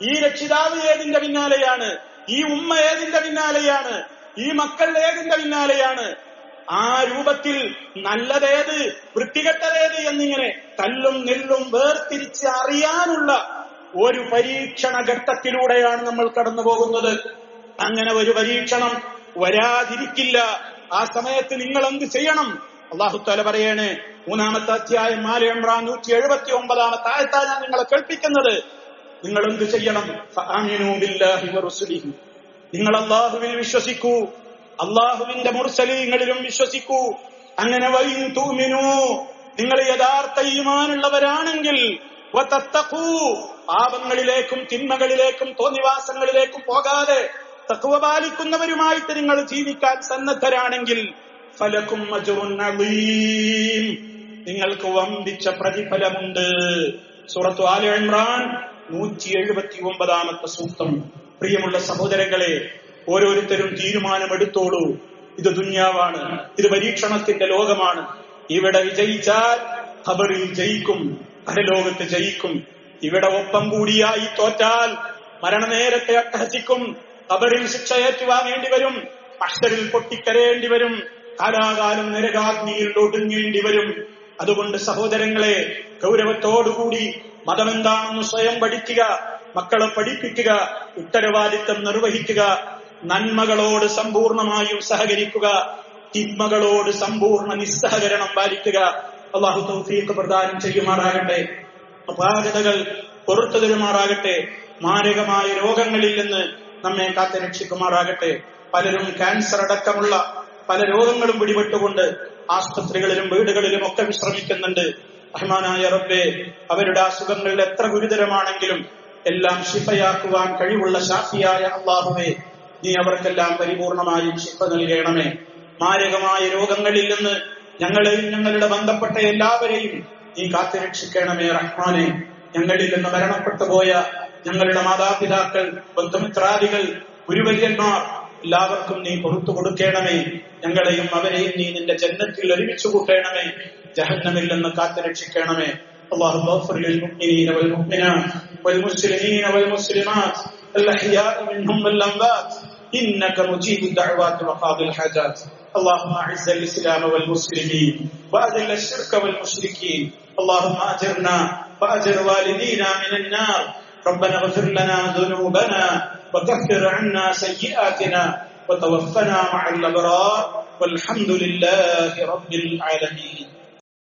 ഈ രക്ഷിതാവ് ഏതിന്റെ പിന്നാലെയാണ്, ഈ ഉമ്മ ഏതിന്റെ പിന്നാലെയാണ്, ഈ മക്കൾ ഏതിന്റെ പിന്നാലെയാണ്, ആ രൂപത്തിൽ നല്ലതേത് വൃത്തികെട്ടതേത് എന്നിങ്ങനെ കല്ലും നെല്ലും വേർതിരിച്ച് അറിയാനുള്ള ഒരു പരീക്ഷണ ഘട്ടത്തിലൂടെയാണ് നമ്മൾ കടന്നു പോകുന്നത്. അങ്ങനെ ഒരു പരീക്ഷണം വരാതിരിക്കില്ല. ആ സമയത്ത് നിങ്ങൾ എന്ത് ചെയ്യണം? അല്ലാഹു തആല പറയാണ്, 3-ാമത്തെ അധ്യായം ആല ഇംറാൻ 179-ാമത്തെ ആയത്താണ് ഞാൻ നിങ്ങളെ കേൾപ്പിക്കുന്നത്. നിങ്ങൾ എന്ത് ചെയ്യണം? ഫആമിനൂ ബില്ലാഹി വറസൂലിഹി, നിങ്ങൾ അല്ലാഹുവിൽ വിശ്വസിക്കൂ, അല്ലാഹുവിന്റെ മുർസലീങ്ങളിലും വിശ്വസിക്കൂ. അങ്ങനെ വഇൻ തുഅ്മിനൂ, നിങ്ങൾ യഥാർത്ഥ ഈമാനുള്ളവരാണെങ്കിൽ വതത്തഖൂ, പാപങ്ങളിലേക്കും തിന്മകളിലേക്കും തോന്നിവാസങ്ങളിലേക്കും പോകാതെ തഖ്വ പാലിക്കുന്നവരുമായിട്ട് നിങ്ങൾ ജീവിക്കാൻ സന്നദ്ധരാണെങ്കിൽ ഫലക്കും അജ്റുൻ അളീം, നിങ്ങൾക്ക് വമ്പിച്ച പ്രതിഫലമുണ്ട്. സൂറത്ത് ആല ഇംറാൻ 179 സൂക്തം. പ്രിയമുള്ള സഹോദരങ്ങളെ, ഓരോരുത്തരും തീരുമാനമെടുത്തോളൂ. ഇത് ദുന്യാവാണ്, ഇത് പരീക്ഷണത്തിന്റെ ലോകമാണ്. ഇവിടെ വിജയിച്ചാൽ ഖബറിൽ ജയിക്കും, പരലോകത്ത് ജയിക്കും. ഇവിടെ ഒപ്പം കൂടിയായി തോറ്റാൽ മരണനേരത്തെ അട്ടഹസിക്കും, ഖബറിൽ ശിക്ഷ ഏറ്റുവാങ്ങേണ്ടി വരും, മഹ്ശറിൽ പൊട്ടിക്കരയേണ്ടി വരും, കാലാകാലം നരകാഗ്നിയിൽ ഒടുങ്ങേണ്ടി വരും. അതുകൊണ്ട് സഹോദരങ്ങളെ, ഗൗരവത്തോടുകൂടി മതമെന്താണെന്ന് സ്വയം പഠിക്കുക, മക്കളെ പഠിപ്പിക്കുക, ഉത്തരവാദിത്തം നിർവഹിക്കുക, നന്മകളോട് സമ്പൂർണമായും സഹകരിക്കുക, തിന്മകളോട് സമ്പൂർണ്ണ നിസ്സഹകരണം പാലിക്കുക. അല്ലാഹു തൗഫീഖ് പ്രദാനം ചെയ്യുമാറാകട്ടെ, അപാകതകൾ പുറത്തു തരുമാറാകട്ടെ, മാരകമായ രോഗങ്ങളിൽ നിന്ന് നമ്മെ കാത്തുരക്ഷിക്കുമാറാകട്ടെ. പലരും ക്യാൻസർ അടക്കമുള്ള പല രോഗങ്ങളും പിടിപെട്ടുകൊണ്ട് ആസ്പത്രികളിലും വീടുകളിലും ഒക്കെ വിശ്രമിക്കുന്നുണ്ട്. റഹ്മാനായ റബ്ബേ, അവരുടെ അസുഖങ്ങൾ എത്ര ഗുരുതരമാണെങ്കിലും എല്ലാം ശിഫയാക്കുവാൻ കഴിവുള്ള ശാഫിയായ അല്ലാഹുവേ, നീ അവർക്കെല്ലാം പരിപൂർണമായും ശിഫ നൽകണമേ. മാരകമായ രോഗങ്ങളിൽ നിന്ന് ഞങ്ങളെയും ഞങ്ങളുടെ ബന്ധപ്പെട്ട എല്ലാവരെയും നീ കാത്തുരക്ഷിക്കണമേ റഹ്മാനെ. ഞങ്ങളിൽ നിന്ന് മരണപ്പെട്ടു പോയ ഞങ്ങളുടെ മാതാപിതാക്കൾ, ബന്ധുമിത്രാദികൾ, ഗുരുവര്യന്മാർ എല്ലാവർക്കും നീ പുറത്തു കൊടുക്കണമേ. ഞങ്ങളെയും അവരെയും നീ നിന്റെ ജന്നത്തിൽ ഒരുമിച്ച് കൂട്ടണമേ. ജഹന്നമിൽ നിന്ന് കാത്തുരക്ഷിക്കണമേ. اللهم اغفر للمؤمنين والمؤمنات والمسلمين والمسلمات الأحياء منهم والأموات إنك مجيب الدعوات وقاضي الحاجات. اللهم أعز الإسلام والمسلمين وأذل الشرك والمشركين. اللهم أجرنا وأجر والدينا من النار. ربنا اغفر لنا ذنوبنا وكفر عنا سيئاتنا وتوفنا مع الأبرار والحمد لله رب العالمين.